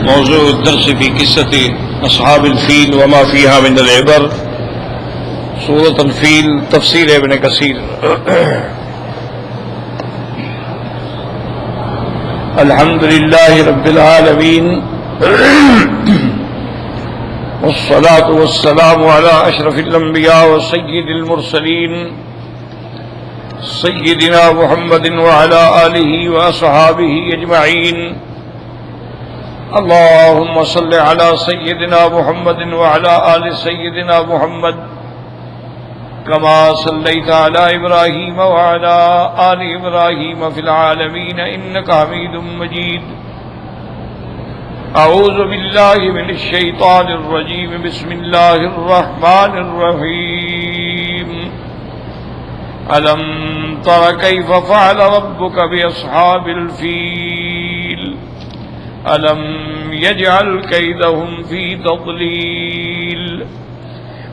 موضوع الدرس في قصة أصحاب الفيل وما فيها من العبر. سورة الفيل تفسیر ابن کثیر. الحمد لله رب العالمين والصلاة والسلام على أشرف الأنبياء وسيد المرسلين سيدنا محمد وعلى آله وأصحابه أجمعين. اللهم صل على سيدنا محمد وعلى آل سيدنا محمد كما صليت على إبراهيم وعلى آل إبراهيم في العالمين إنك حميد مجيد. أعوذ بالله من الشيطان الرجيم. بسم الله الرحمن الرحيم. ألم تر كيف فعل ربك بأصحاب الفيل ألم يجعل كيدهم في تضليل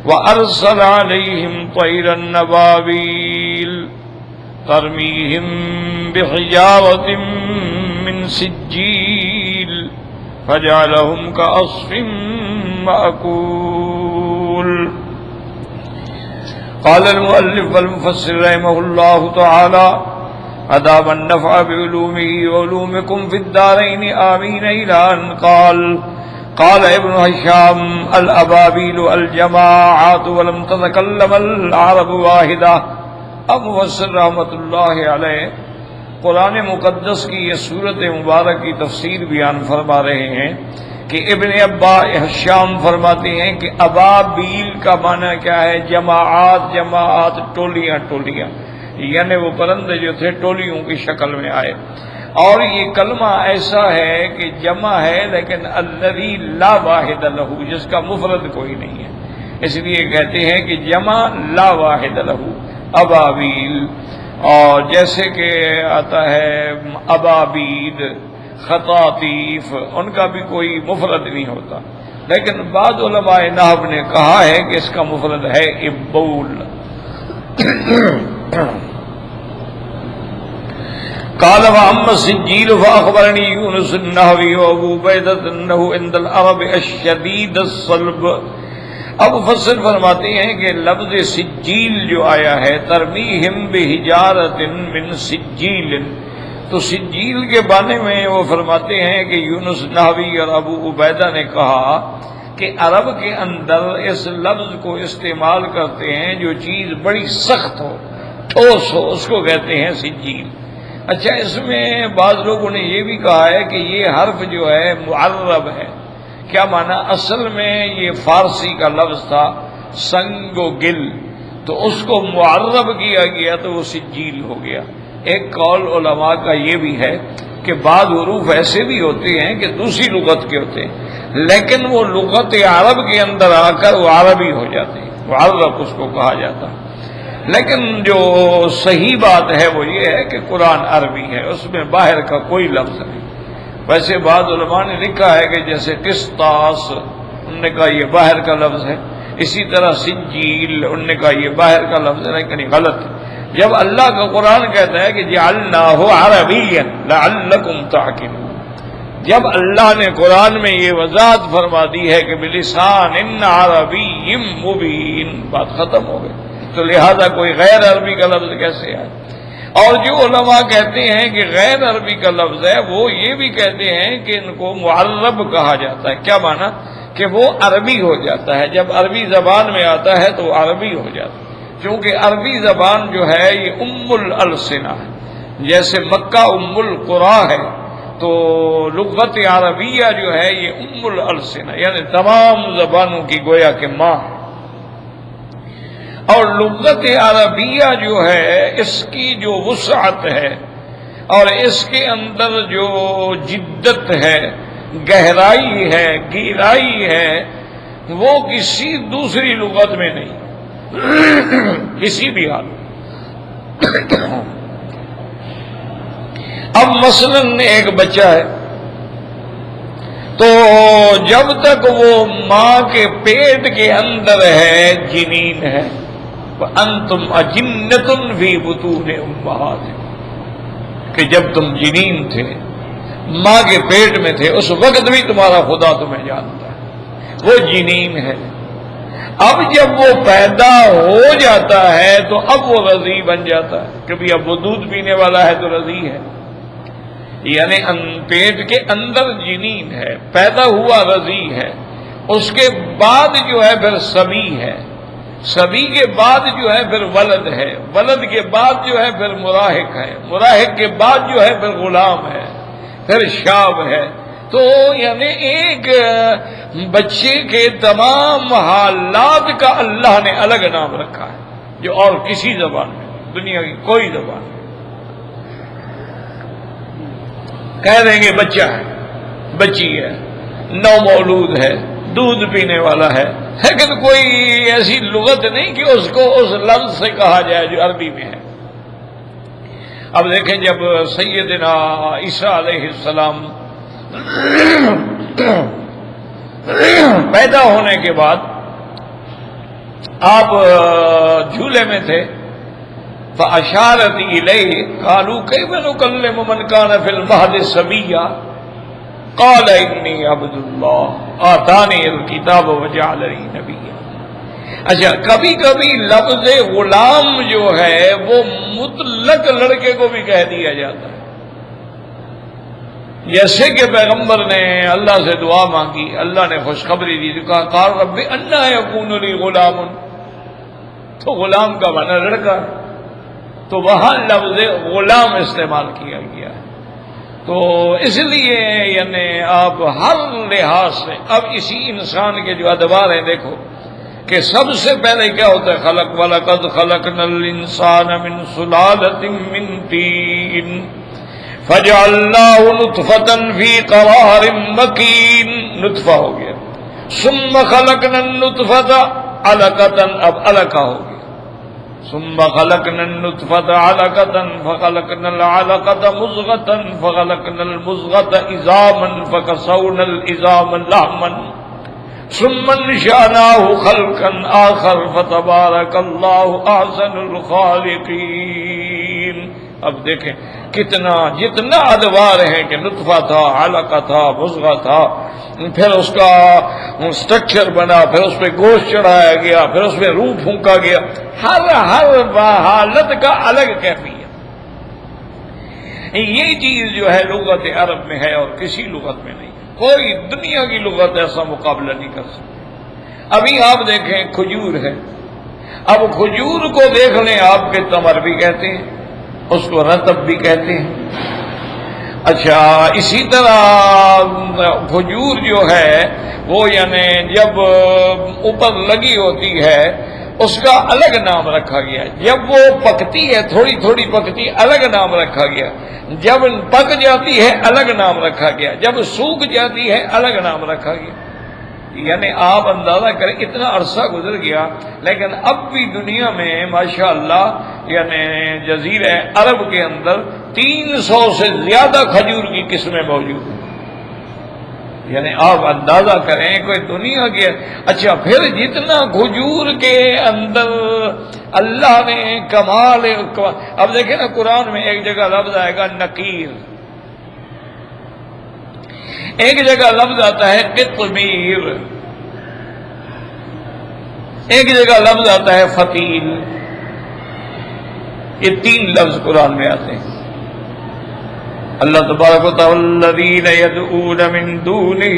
وأرسل عليهم طيرا نبابيل ترميهم بحجارة من سجيل فجعلهم كعصف مأكول. قال المؤلف والمفسر رحمه الله تعالى: أدام النفع بعلومه وعلومكم في الدارين آمين. إلى أن قال ابن هشام: الأبابيل الجماعات ولم تتكلم العرب واحدة. اب مفسر رحمۃ اللہ علیہ قرآن مقدس کی یہ صورت مبارک کی تفسیر بیان فرما رہے ہیں کہ ابن ہشام فرماتے ہیں کہ ابابیل کا معنی کیا ہے؟ جماعات، ٹولیاں، یعنی وہ پرندے جو تھے ٹولیوں کی شکل میں آئے. اور یہ کلمہ ایسا ہے کہ جمع ہے لیکن الذی لا واحد لہ، جس کا مفرد کوئی نہیں ہے، اس لیے کہتے ہیں کہ جمع لا واحد لہ، ابابیل. اور جیسے کہ آتا ہے ابابید، خطاطیف، ان کا بھی کوئی مفرد نہیں ہوتا، لیکن بعض علماء نحو نے کہا ہے کہ اس کا مفرد ہے ابول. قال وأما السجيل فأخبرني يونس النحوي وأبو عبيدة أنه عند العرب الشديد الصلب. اب مفسر فرماتے ہیں کہ لفظ سجیل جو آیا ہے ترمیہم بحجارۃ من سجیل، تو سجیل کے بارے میں وہ فرماتے ہیں کہ یونس نحوی اور ابو عبیدہ نے کہا کہ عرب کے اندر اس لفظ کو استعمال کرتے ہیں جو چیز بڑی سخت ہو، ٹھوس ہو، اس کو کہتے ہیں سجیل. اچھا، اس میں بعض لوگوں نے یہ بھی کہا ہے کہ یہ حرف جو ہے معرب ہے. کیا معنی؟ اصل میں یہ فارسی کا لفظ تھا سنگ و گل، تو اس کو معرب کیا گیا تو وہ سجیل ہو گیا. ایک قول علماء کا یہ بھی ہے کہ بعض حروف ایسے بھی ہوتے ہیں کہ دوسری لغت کے ہوتے ہیں لیکن وہ لغت عرب کے اندر آ کر وہ عربی ہو جاتے ہیں، معرب اس کو کہا جاتا ہے. لیکن جو صحیح بات ہے وہ یہ ہے کہ قرآن عربی ہے، اس میں باہر کا کوئی لفظ نہیں. ویسے بعض علماء نے لکھا ہے کہ جیسے قسطاس، انہوں نے کہا یہ باہر کا لفظ ہے، اسی طرح سجیل انہوں نے کہا یہ باہر کا لفظ ہے، لیکن یہ غلط ہے. جب اللہ کا قرآن کہتا ہے کہ جعلناہ عربیا لعلکم تعقلون، جب اللہ نے قرآن میں یہ وضاحت فرما دی ہے کہ بلسان عربی مبین، بات ختم ہو گئی. تو لہذا کوئی غیر عربی کا لفظ کیسے آئے؟ اور جو علماء کہتے ہیں کہ غیر عربی کا لفظ ہے وہ یہ بھی کہتے ہیں کہ ان کو معرب کہا جاتا ہے. کیا معنی؟ کہ وہ عربی ہو جاتا ہے، جب عربی زبان میں آتا ہے تو عربی ہو جاتا ہے. کیونکہ عربی زبان جو ہے یہ ام الالسنہ ہے، جیسے مکہ ام القریٰ ہے، تو لغت عربیہ جو ہے یہ ام الالسنہ یعنی تمام زبانوں کی گویا کہ ماں ہے. اور لغت عربیہ جو ہے اس کی جو وسعت ہے اور اس کے اندر جو جدت ہے، گہرائی ہے، گہرائی ہے، وہ کسی دوسری لغت میں نہیں کسی بھی حال. اب مثلا ایک بچہ ہے تو جب تک وہ ماں کے پیٹ کے اندر ہے، جنین ہے، وَأَنْتُمْ أَجِنَّةٌ فِي بُطُونِ أُمَّهَاتِكُمْ، کہ جب تم جنین تھے ماں کے پیٹ میں تھے اس وقت بھی تمہارا خدا تمہیں جانتا ہے، وہ جنین ہے۔ اب جب وہ پیدا ہو جاتا ہے تو اب وہ رضی بن جاتا ہے، کبھی اب وہ دودھ پینے والا ہے تو رضی ہے، یعنی پیٹ کے اندر جنین ہے، پیدا ہوا رضی ہے، اس کے بعد جو ہے پھر سبی ہے، سبی کے بعد جو ہے پھر ولد ہے، ولد کے بعد جو ہے پھر مراہق ہے، مراہق کے بعد جو ہے پھر غلام ہے، پھر شاب ہے۔ تو یعنی ایک بچے کے تمام حالات کا اللہ نے الگ نام رکھا ہے، جو اور کسی زبان میں، دنیا کی کوئی زبان میں کہہ دیں گے بچہ ہے، بچی ہے، نو مولود ہے، دودھ پینے والا ہے، لیکن کوئی ایسی لغت نہیں کہ اس کو اس لفظ سے کہا جائے جو عربی میں ہے۔ اب دیکھیں جب سیدنا عیسیٰ علیہ السلام پیدا ہونے کے بعد آپ جھولے میں تھے، فَأَشَارَتْ إِلَيْهِ قَالُوا كَيْفَ نُكَلِّمُ مَنْ كَانَ فِي الْمَهْدِ صَبِيًّا قَالَ إِنِّي عَبْدُ اللَّهِ آتَانِيَ الْكِتَابَ وَجَعَلَنِي نَبِيًّا۔ اچھا، کبھی کبھی لفظ غلام جو ہے وہ مطلق لڑکے کو بھی کہہ دیا جاتا ہے، جیسے کہ پیغمبر نے اللہ سے دعا مانگی، اللہ نے خوشخبری دی، کہا قال رب انا یکون لی غلام، تو غلام کا معنی لڑکا، تو وہاں لفظ غلام استعمال کیا گیا ہے۔ تو اس لیے یعنی آپ ہر لحاظ سے اب اسی انسان کے جو ادوار ہیں دیکھو کہ سب سے پہلے کیا ہوتا ہے، خلق وَلَقَدْ خَلَقْنَا الْإِنسَانَ مِنْ سُلَالَةٍ مِنْ طِينٍ فَجَعَلْنَاهُ نُطْفَةً فِي قَرَارٍ مَكِينٍ، نطفہ ہو گیا، ثُمَّ خَلَقْنَا النُّطْفَةَ عَلَقَةً، اب علقہ ہو گیا، ثُمَّ خَلَقْنَا النُّطْفَةَ عَلَقَةً فَخَلَقْنَا الْعَلَقَةَ مُضْغَةً فَخَلَقْنَا الْمُضْغَةَ عِظَامًا فَكَسَوْنَا الْعِظَامَ لَحْمًا ثُمَّ انشأناه خلقا آخر فتبارك اللہ احسن الخالقین۔ اب دیکھیں کتنا جتنا ادوار ہیں کہ نطفہ تھا، علقہ تھا، مضغہ تھا، پھر اس کا سٹرکچر بنا، پھر اس پہ گوشت چڑھایا گیا، پھر اس پہ روح پھونکا گیا، ہر حالت کا الگ کیفیت۔ یہ چیز جو ہے لغت عرب میں ہے اور کسی لغت میں نہیں، کوئی دنیا کی لغت ایسا مقابلہ نہیں کر سکتی۔ ابھی آپ دیکھیں کھجور ہے، اب کھجور کو دیکھ لیں آپ کے تمر بھی کہتے ہیں، اس کو رطب بھی کہتے ہیں۔ اچھا، اسی طرح کھجور جو ہے وہ یعنی جب اوپر لگی ہوتی ہے اس کا الگ نام رکھا گیا، جب وہ پکتی ہے تھوڑی تھوڑی پکتی الگ نام رکھا گیا، جب پک جاتی ہے الگ نام رکھا گیا، جب سوکھ جاتی ہے الگ نام رکھا گیا۔ یعنی آپ اندازہ کریں اتنا عرصہ گزر گیا، لیکن اب بھی دنیا میں ماشاءاللہ یعنی جزیرہ عرب کے اندر 300 سے زیادہ کھجور کی قسمیں موجود ہیں۔ یعنی آپ اندازہ کریں کوئی دنیا کی، اچھا پھر جتنا کھجور کے اندر اللہ نے کمال، اب دیکھیں نا قرآن میں ایک جگہ لفظ آئے گا نقیر، ایک جگہ لفظ آتا ہے قطمیر، ایک جگہ لفظ آتا ہے فتیل، یہ 3 لفظ قرآن میں آتے ہیں۔ اللہ تبارک و تعالی الذین یدعون من دونہ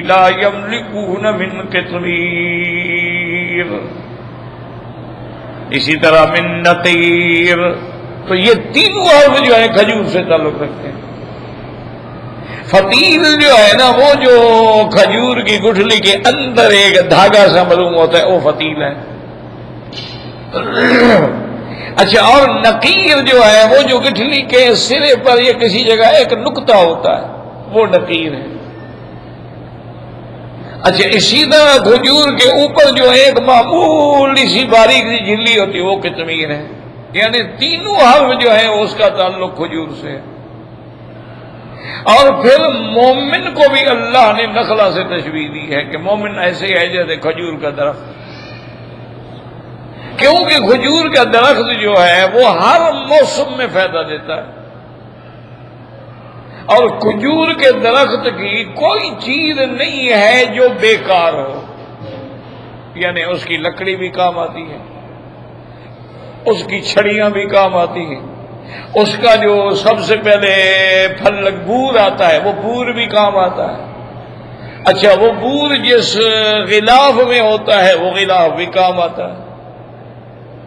لا یملکون من قطمیر، اسی طرح من نقیر، تو یہ تینوں حرف جو ہے کھجور سے تعلق رکھتے ہیں۔ فتیل جو ہے نا وہ جو کھجور کی گٹھلی کے اندر ایک دھاگا سا معلوم ہوتا ہے وہ فتیل ہے۔ اچھا، اور نقیر جو ہے وہ جو گٹھلی کے سرے پر یا کسی جگہ ایک نقطہ ہوتا ہے وہ نقیر ہے۔ اچھا، اسی طرح کھجور کے اوپر جو ایک معمولی سی باریک سی جھلی ہوتی ہے وہ قطمیر ہے۔ یعنی تینوں حرف جو ہے اس کا تعلق کھجور سے ہے۔ اور پھر مومن کو بھی اللہ نے نخلا سے تشبیہ دی ہے کہ مومن ایسے ہے جیسے کھجور کا درخت، کیونکہ کھجور کا درخت جو ہے وہ ہر موسم میں فائدہ دیتا ہے، اور کھجور کے درخت کی کوئی چیز نہیں ہے جو بیکار ہو، یعنی اس کی لکڑی بھی کام آتی ہے، اس کی چھڑیاں بھی کام آتی ہیں، اس کا جو سب سے پہلے پھل بور آتا ہے وہ بور بھی کام آتا ہے۔ اچھا، وہ بور جس غلاف میں ہوتا ہے وہ غلاف بھی کام آتا ہے،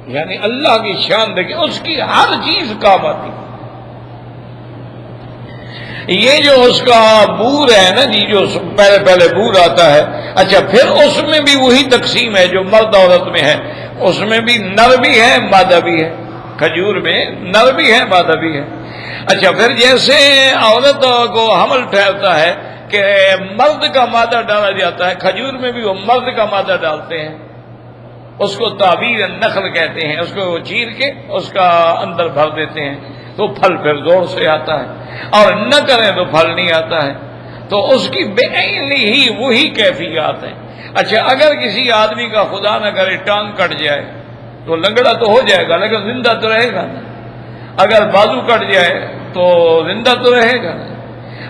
یعنی اللہ کی شان دیکھیں، اس کی ہر چیز کام آتی ہے۔ یہ جو اس کا بور ہے نا جی، جو پہلے بور آتا ہے، اچھا پھر اس میں بھی وہی تقسیم ہے جو مرد عورت میں ہے، اس میں بھی نر بھی ہے مادہ بھی ہے، کھجور میں نر بھی ہے مادہ بھی ہے۔ اچھا پھر جیسے عورت کو حمل ٹھہرتا ہے کہ مرد کا مادہ ڈالا جاتا ہے، کھجور میں بھی وہ مرد کا مادہ ڈالتے ہیں، اس کو تعبیر نخل کہتے ہیں، اس کو چیر کے اس کا اندر بھر دیتے ہیں تو پھل پھر زور سے آتا ہے، اور نہ کریں تو پھل نہیں آتا ہے۔ تو اس کی بے ہی وہی کیفیات ہیں۔ اچھا اگر کسی آدمی کا خدا نہ کرے ٹانگ کٹ جائے تو لنگڑا تو ہو جائے گا لیکن زندہ تو رہے گا نا، اگر بازو کٹ جائے تو زندہ تو رہے گا نا۔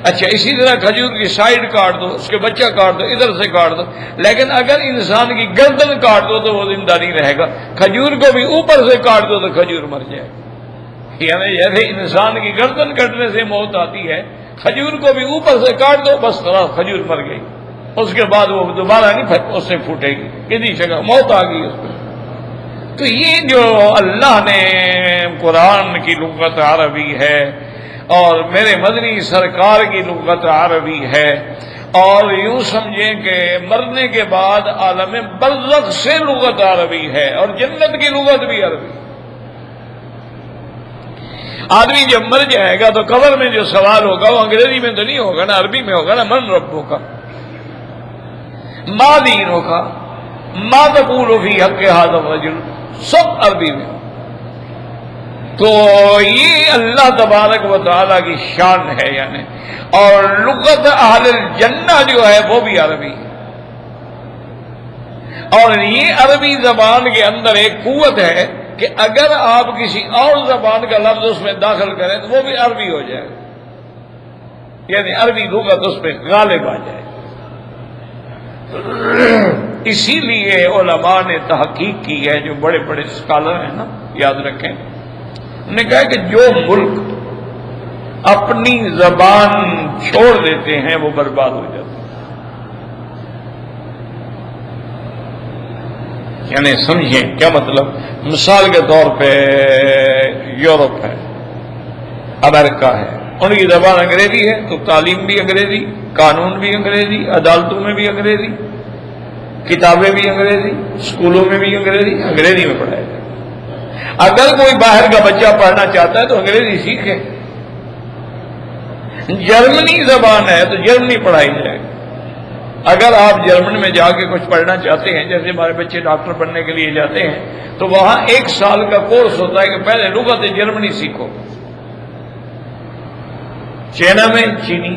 اچھا اسی طرح کھجور کی سائیڈ کاٹ دو، اس کے بچہ کاٹ دو، ادھر سے کاٹ دو، لیکن اگر انسان کی گردن کاٹ دو تو وہ زندہ نہیں رہے گا۔ کھجور کو بھی اوپر سے کاٹ دو تو کھجور مر جائے گا، یعنی جیسے انسان کی گردن کٹنے سے موت آتی ہے، کھجور کو بھی اوپر سے کاٹ دو بس خلاص کھجور مر گئی، اس کے بعد وہ دوبارہ نہیں اس سے پھوٹے گی، کسی جگہ موت آ گئی اس کو۔ تو یہ جو اللہ نے قرآن کی لغت عربی ہے اور میرے مدنی سرکار کی لغت عربی ہے، اور یوں سمجھیں کہ مرنے کے بعد عالم برزخ سے لغت عربی ہے اور جنت کی لغت بھی عربی ہے۔ آدمی جب مر جائے گا تو قبر میں جو سوال ہوگا وہ انگریزی میں تو نہیں ہوگا نا، عربی میں ہوگا نا، من ربوں کا، ما دینوں کا، ما تقول فی حق ھذا الرجل، سب عربی میں۔ تو یہ اللہ تبارک و تعالیٰ کی شان ہے یعنی، اور لغت اہل الجنہ جو ہے وہ بھی عربی ہے، اور یہ عربی زبان کے اندر ایک قوت ہے کہ اگر آپ کسی اور زبان کا لفظ اس میں داخل کریں تو وہ بھی عربی ہو جائے، یعنی عربی لغت اس پہ غالب آ جائے۔ اسی لیے علماء نے تحقیق کی ہے، جو بڑے بڑے اسکالر ہیں نا، یاد رکھیں، انہوں نے کہا کہ جو ملک اپنی زبان چھوڑ دیتے ہیں وہ برباد ہو جاتے ہیں۔ یعنی سمجھیں کیا مطلب، مثال کے طور پہ یورپ ہے، امریکہ ہے، ان کی زبان انگریزی ہے تو تعلیم بھی انگریزی، قانون بھی انگریزی، عدالتوں میں بھی انگریزی، کتابیں بھی انگریزی، اسکولوں میں بھی انگریزی میں پڑھایا جائے۔ اگر کوئی باہر کا بچہ پڑھنا چاہتا ہے تو انگریزی سیکھے، جرمنی زبان ہے تو جرمنی پڑھائی جائے گی۔ اگر آپ جرمن میں جا کے کچھ پڑھنا چاہتے ہیں، جیسے ہمارے بچے ڈاکٹر بننے کے لیے جاتے ہیں تو وہاں 1 سال کا کورس ہوتا ہے کہ پہلے لغت جرمنی سیکھو، چائنا میں چینی،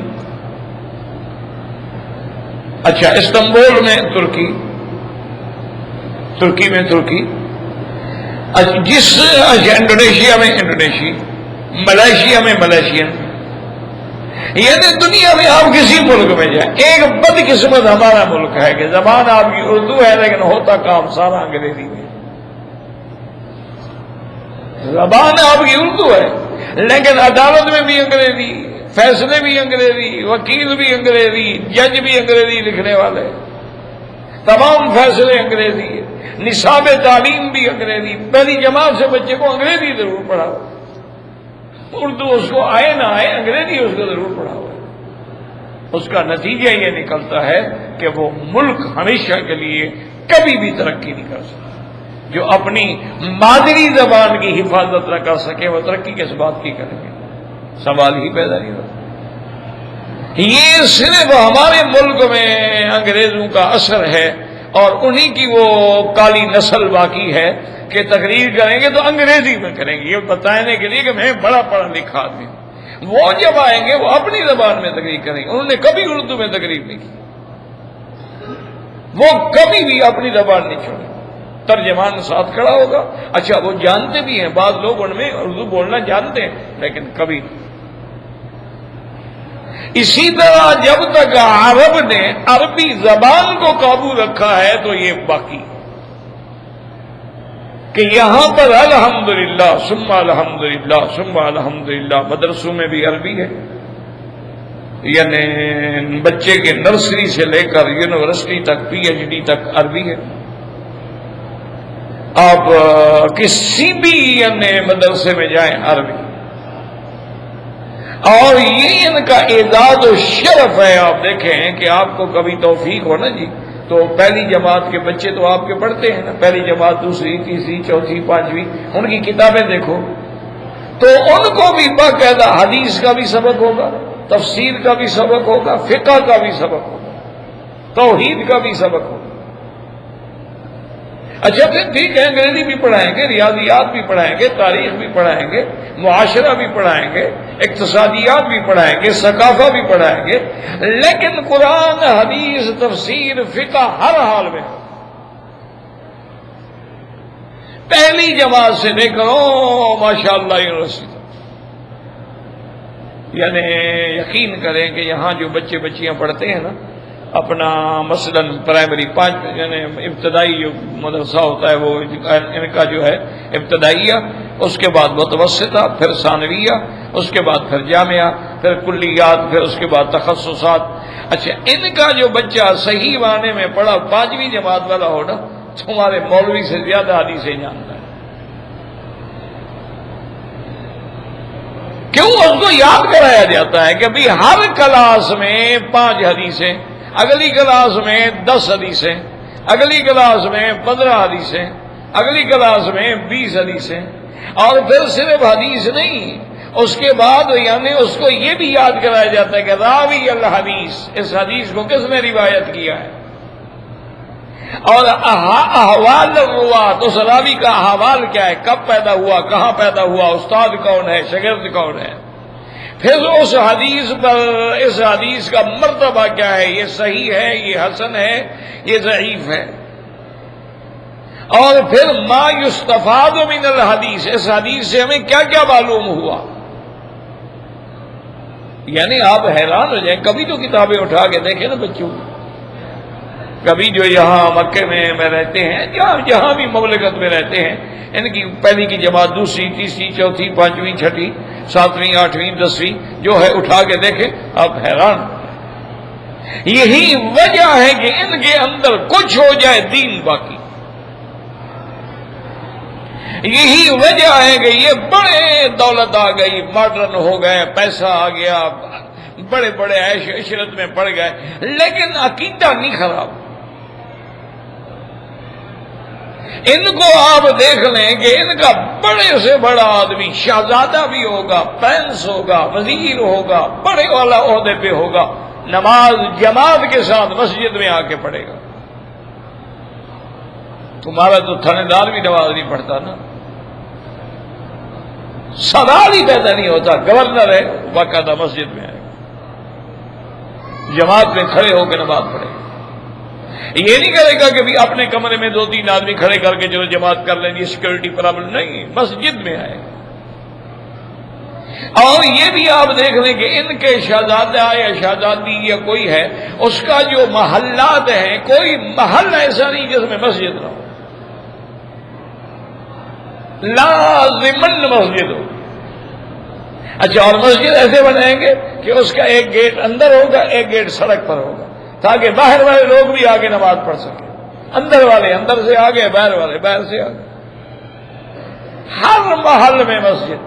اچھا استنبول میں ترکی میں ترکی، انڈونیشیا میں انڈونیشی، ملائیشیا میں ملائیشین، یعنی دنیا میں آپ کسی ملک میں جائیں، ایک بدقسمت ہمارا ملک ہے کہ زبان آپ کی اردو ہے لیکن ہوتا کام سارا انگریزی میں، زبان آپ کی اردو ہے لیکن عدالت میں بھی انگریزی، فیصلے بھی انگریزی، وکیل بھی انگریزی، جج بھی انگریزی لکھنے والے، تمام فیصلے انگریزی، نصاب تعلیم بھی انگریزی، پہلی جماعت سے بچے کو انگریزی ضرور پڑھاؤ، اردو اس کو آئے نہ آئے انگریزی اس کو ضرور پڑھاؤ۔ اس کا نتیجہ یہ نکلتا ہے کہ وہ ملک ہمیشہ کے لیے کبھی بھی ترقی نہیں کر سکتا۔ جو اپنی مادری زبان کی حفاظت نہ کر سکے وہ ترقی کس بات کی کریں گے، سوال ہی پیدا نہیں ہوتا۔ یہ صرف ہمارے ملک میں انگریزوں کا اثر ہے اور انہی کی وہ کالی نسل باقی ہے کہ تقریر کریں گے تو انگریزی میں کریں گے، یہ بتانے کے لیے کہ میں بڑا پڑھا لکھا آدمی ہوں۔ وہ جب آئیں گے وہ اپنی زبان میں تقریر کریں گے، انہوں نے کبھی اردو میں تقریر نہیں کی، وہ کبھی بھی اپنی زبان نہیں چھوڑے، ترجمان ساتھ کھڑا ہوگا۔ اچھا وہ جانتے بھی ہیں، بعض لوگ ان میں اردو بولنا جانتے ہیں لیکن کبھی اسی طرح جب تک عرب نے عربی زبان کو قابو رکھا ہے تو یہ باقی کہ یہاں پر الحمدللہ ثم الحمدللہ ثم الحمدللہ مدرسوں میں بھی عربی ہے، یعنی بچے کے نرسری سے لے کر یونیورسٹی تک پی ایچ ڈی تک عربی ہے۔ آپ کسی بھی یعنی مدرسے میں جائیں عربی، اور یہ ان کا اعزاز و شرف ہے۔ آپ دیکھیں کہ آپ کو کبھی توفیق ہو نا جی، تو پہلی جماعت کے بچے تو آپ کے پڑھتے ہیں نا، پہلی جماعت دوسری تیسری چوتھی پانچویں، ان کی کتابیں دیکھو تو ان کو بھی باقاعدہ حدیث کا بھی سبق ہوگا، تفسیر کا بھی سبق ہوگا، فقہ کا بھی سبق ہوگا، توحید کا بھی سبق ہوگا۔ اچھا پھر ٹھیک ہے، انگریزی بھی پڑھائیں گے، ریاضیات بھی پڑھائیں گے، تاریخ بھی پڑھائیں گے، معاشرہ بھی پڑھائیں گے، اقتصادیات بھی پڑھائیں گے، ثقافت بھی پڑھائیں گے، لیکن قرآن حدیث تفسیر فقہ ہر حال میں پہلی جماعت سے لے کر ماشاءاللہ یونیورسٹی تک۔ یعنی یقین کریں کہ یہاں جو بچے بچیاں پڑھتے ہیں نا اپنا مثلا پرائمری یعنی ابتدائی جو مدرسہ ہوتا ہے وہ ان کا جو ہے ابتدائیہ، اس کے بعد متوسطہ، پھر ثانویہ، اس کے بعد پھر جامعہ، پھر کلیات، پھر اس کے بعد تخصصات۔ اچھا ان کا جو بچہ صحیح معنی میں پڑھا 5ویں جماعت والا ہو نا، تمہارے مولوی سے زیادہ حدیثیں جانتا ہے۔ کیوں؟ اس کو یاد کرایا جاتا ہے کہ بھی ہر کلاس میں 5 حدیثیں، اگلی کلاس میں 10 حدیثیں، اگلی کلاس میں 15 حدیثیں، اگلی کلاس میں 20 حدیثیں، اور پھر صرف حدیث نہیں، اس کے بعد یعنی اس کو یہ بھی یاد کرایا جاتا ہے کہ راوی الحدیث، اس حدیث کو کس نے روایت کیا ہے، اور احوال الروات، اس راوی کا احوال کیا ہے، کب پیدا ہوا، کہاں پیدا ہوا، استاد کون ہے، شاگرد کون ہے، پھر اس حدیث پر اس حدیث کا مرتبہ کیا ہے، یہ صحیح ہے، یہ حسن ہے، یہ ضعیف ہے، اور پھر ما یستفاد من الحدیث، اس حدیث سے ہمیں کیا کیا معلوم ہوا۔ یعنی آپ حیران ہو جائیں، کبھی تو کتابیں اٹھا کے دیکھیں نا بچوں، کبھی جو یہاں مکے میں رہتے ہیں، جہاں بھی مملکت میں رہتے ہیں، ان کی پہلی کی جماعت دوسری تیسری چوتھی پانچویں چھٹی ساتویں آٹھویں 10ویں جو ہے اٹھا کے دیکھیں، آپ حیران۔ یہی وجہ ہے کہ ان کے اندر کچھ ہو جائے دین باقی، یہی وجہ ہے کہ یہ بڑے دولت آ گئی، ماڈرن ہو گئے، پیسہ آ گیا، بڑے بڑے عیش عشرت میں پڑ گئے، لیکن عقیدہ نہیں خراب۔ ان کو آپ دیکھ لیں کہ ان کا بڑے سے بڑا آدمی شہزادہ بھی ہوگا، پرنس ہوگا، وزیر ہوگا، بڑے والا عہدے پہ ہوگا، نماز جماعت کے ساتھ مسجد میں آ کے پڑھے گا۔ تمہارا تو تھانے دار بھی نماز نہیں پڑھتا نا، سوال ہی پیدا نہیں ہوتا، گورنر ہے باقاعدہ مسجد میں آئے گا، جماعت میں کھڑے ہو کے نماز پڑھے گا۔ یہ نہیں کرے گا کہ بھی اپنے کمرے میں 2-3 آدمی کھڑے کر کے چلو جماعت کر لیں گے، سیکورٹی پرابلم نہیں، مسجد میں آئے گا۔ اور یہ بھی آپ دیکھ لیں کہ ان کے شہزادہ یا شہزادی یا کوئی ہے، اس کا جو محلات ہیں، کوئی محل ایسا نہیں جس میں مسجد نہ ہو، لازماً مسجد ہو۔ اچھا، اور مسجد ایسے بنائیں گے کہ اس کا ایک گیٹ اندر ہوگا، ایک گیٹ سڑک پر ہوگا، تاکہ باہر والے لوگ بھی آگے نماز پڑھ سکیں، اندر والے اندر سے آگے، باہر والے باہر سے آگے، ہر محل میں مسجد۔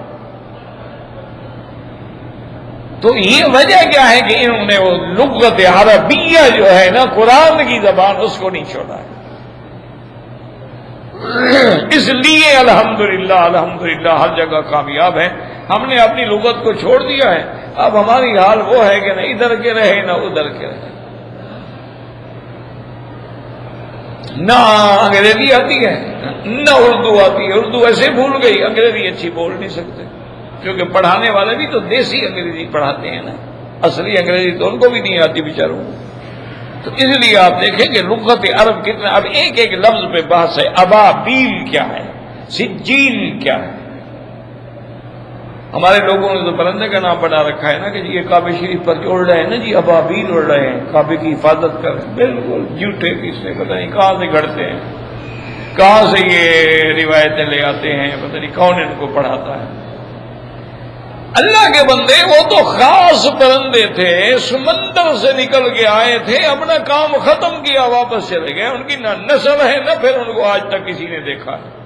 تو یہ وجہ کیا ہے کہ انہوں نے وہ لغت عربیہ جو ہے نا، قرآن کی زبان، اس کو نہیں چھوڑا ہے۔ اس لیے الحمدللہ الحمدللہ ہر جگہ کامیاب ہے۔ ہم نے اپنی لغت کو چھوڑ دیا ہے، اب ہماری حال وہ ہے کہ نہ ادھر کے رہے نہ ادھر کے رہے، نہ انگریزی آتی ہے نہ اردو آتی ہے، اردو ایسے بھول گئی، انگریزی اچھی بول نہیں سکتے، کیونکہ پڑھانے والے بھی تو دیسی انگریزی پڑھاتے ہیں نا، اصلی انگریزی تو ان کو بھی نہیں آتی بیچاروں کو۔ تو اس لیے آپ دیکھیں کہ لغت عرب کتنا، اب ایک ایک لفظ پہ بحث ہے۔ ابابیل کیا ہے، سجیل کیا ہے، ہمارے لوگوں نے تو پرندے کا نام بنا رکھا ہے نا کہ جی یہ کعبہ شریف پر جو اڑ رہے ہیں نا جی ابابیل اڑ رہے ہیں، کعبے کی حفاظت کر رہے ہیں۔ بالکل جھوٹے قصے، پتہ نہیں کہاں سے گھڑتے ہیں، کہاں سے یہ روایتیں لے آتے ہیں، پتہ نہیں کون ان کو پڑھاتا ہے۔ اللہ کے بندے وہ تو خاص پرندے تھے، سمندر سے نکل کے آئے تھے، اپنا کام ختم کیا واپس چلے گئے، ان کی نہ نسل ہے نہ پھر ان کو آج تک کسی نے دیکھا ہے۔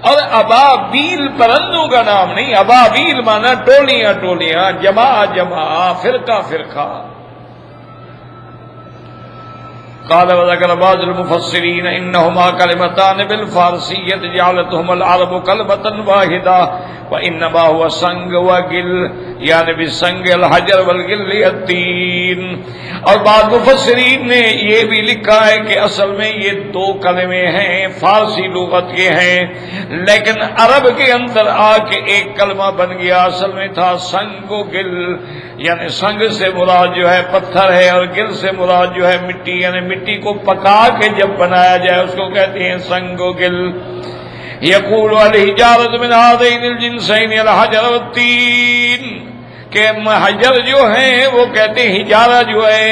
اور ابابیل پرندوں کا نام نہیں، ابابیل مانا ٹولیاں ٹولیاں، جماعت جماعت، فرقہ فرقہ۔ قال وذكر بعض المفسرين انهما كلمتان بالفارسية جعلتهما العرب كلمة واحدة وانما هو سنگ وگل، یعنی بالسنگ الحجر والگل الطین۔ اور بعض مفسرین نے یہ بھی لکھا ہے کہ اصل میں یہ دو کلمے ہیں، فارسی لغت کے ہیں، لیکن عرب کے اندر آ کے ایک کلمہ بن گیا۔ اصل میں تھا سنگ و گل، یعنی سنگ سے مراد جو ہے پتھر ہے، اور گل سے مراد جو ہے مٹی، یعنی مٹی کو پکا کے جب بنایا جائے اس کو کہتے ہیں سنگ و گل۔ یقول الحجارۃ من هذین الجنسین الحجر والطین، کہ حجر جو ہیں وہ کہتے ہیں حجارہ جو ہے